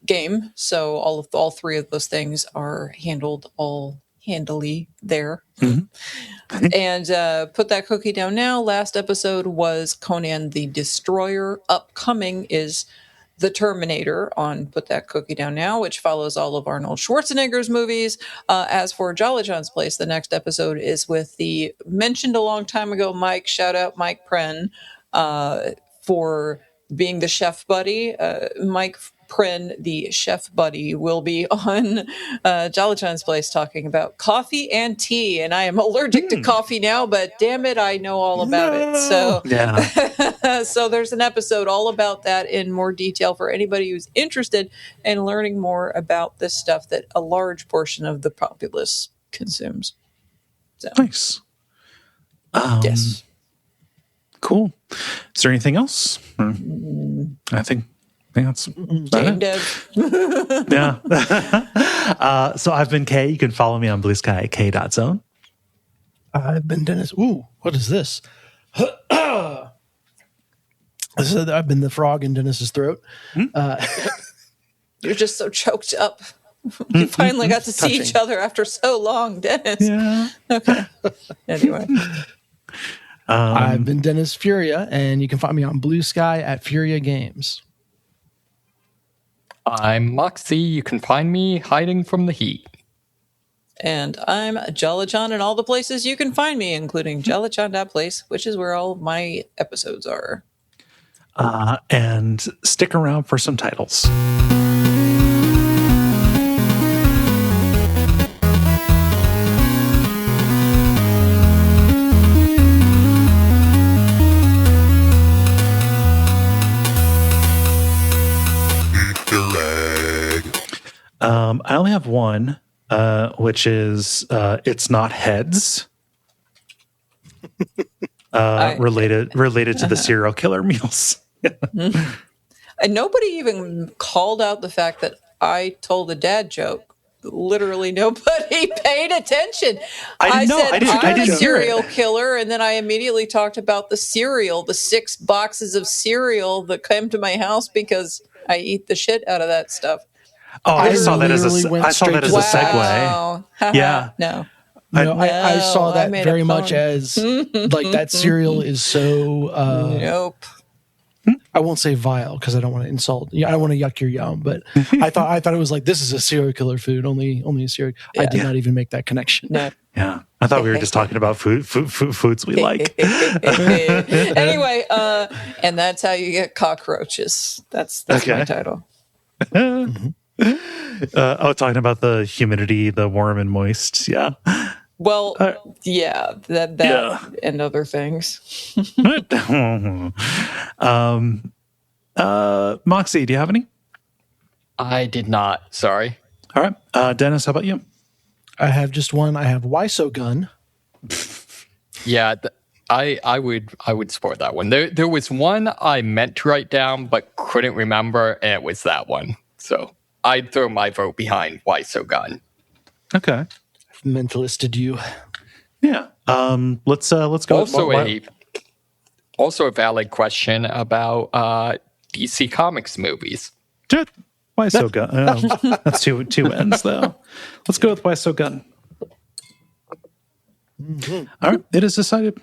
game. So all three of those things are handled all handily there. Mm-hmm. And Put That Cookie Down Now. Last episode was Conan the Destroyer. Upcoming is The Terminator on Put That Cookie Down Now, which follows all of Arnold Schwarzenegger's movies. As for Jala-chan's place, the next episode is with the mentioned a long time ago Mike. Shout out Mike Pren for being the chef buddy. Mike Pren, the chef buddy, will be on Jala-chan's place talking about coffee and tea. And I am allergic to coffee now, but damn it, I know all about it. So, so there's an episode all about that in more detail for anybody who's interested in learning more about this stuff that a large portion of the populace consumes. So. Nice. Yes. Cool. Is there anything else? I think that's Game dev. yeah. So I've been Kaye. You can follow me on Blue Sky at Kaye.zone. I've been Dennis. Ooh, what is this? I've been the frog in Dennis's throat. You're just so choked up. You finally got to see each other after so long, Dennis. Yeah. Okay. Anyway. I've been Dennis Furia, and you can find me on Blue Sky at Furia Games. I'm Moxie. You can find me hiding from the heat. And I'm Jala-chan in all the places you can find me, including Jala-chan.place, which is where all of my episodes are. And stick around for some titles. I only have one, which is It's Not Heads, related to the serial killer meals. And nobody even called out the fact that I told a dad joke. Literally nobody paid attention. I said, I'm a serial killer, and then I immediately talked about the cereal, the 6 boxes of cereal that came to my house because I eat the shit out of that stuff. Oh, I saw that as a segue. Yeah. No. I saw that very much as like that cereal is so. Nope. I won't say vile because I don't want to insult. I don't want to yuck your yum, but I thought it was like this is a serial killer food. Only a serial. Yeah. I did not even make that connection. No. Yeah, I thought we were just talking about foods we like. Anyway, and that's how you get cockroaches. That's okay. My title. Talking about the humidity, the warm and moist. Yeah. Well, yeah, that and other things. Moxie, do you have any? I did not. Sorry. All right. Dennis, how about you? I have just one. I have Why So Gun. Yeah, I would support that one. There was one I meant to write down but couldn't remember, and it was that one. So I'd throw my vote behind Why So Gun. Okay. I've mentalisted you. Yeah. Let's go. Also a valid question about DC Comics movies. Why So Gun? That's two ends though. Let's go with Why So Gun. Mm-hmm. All right, it is decided.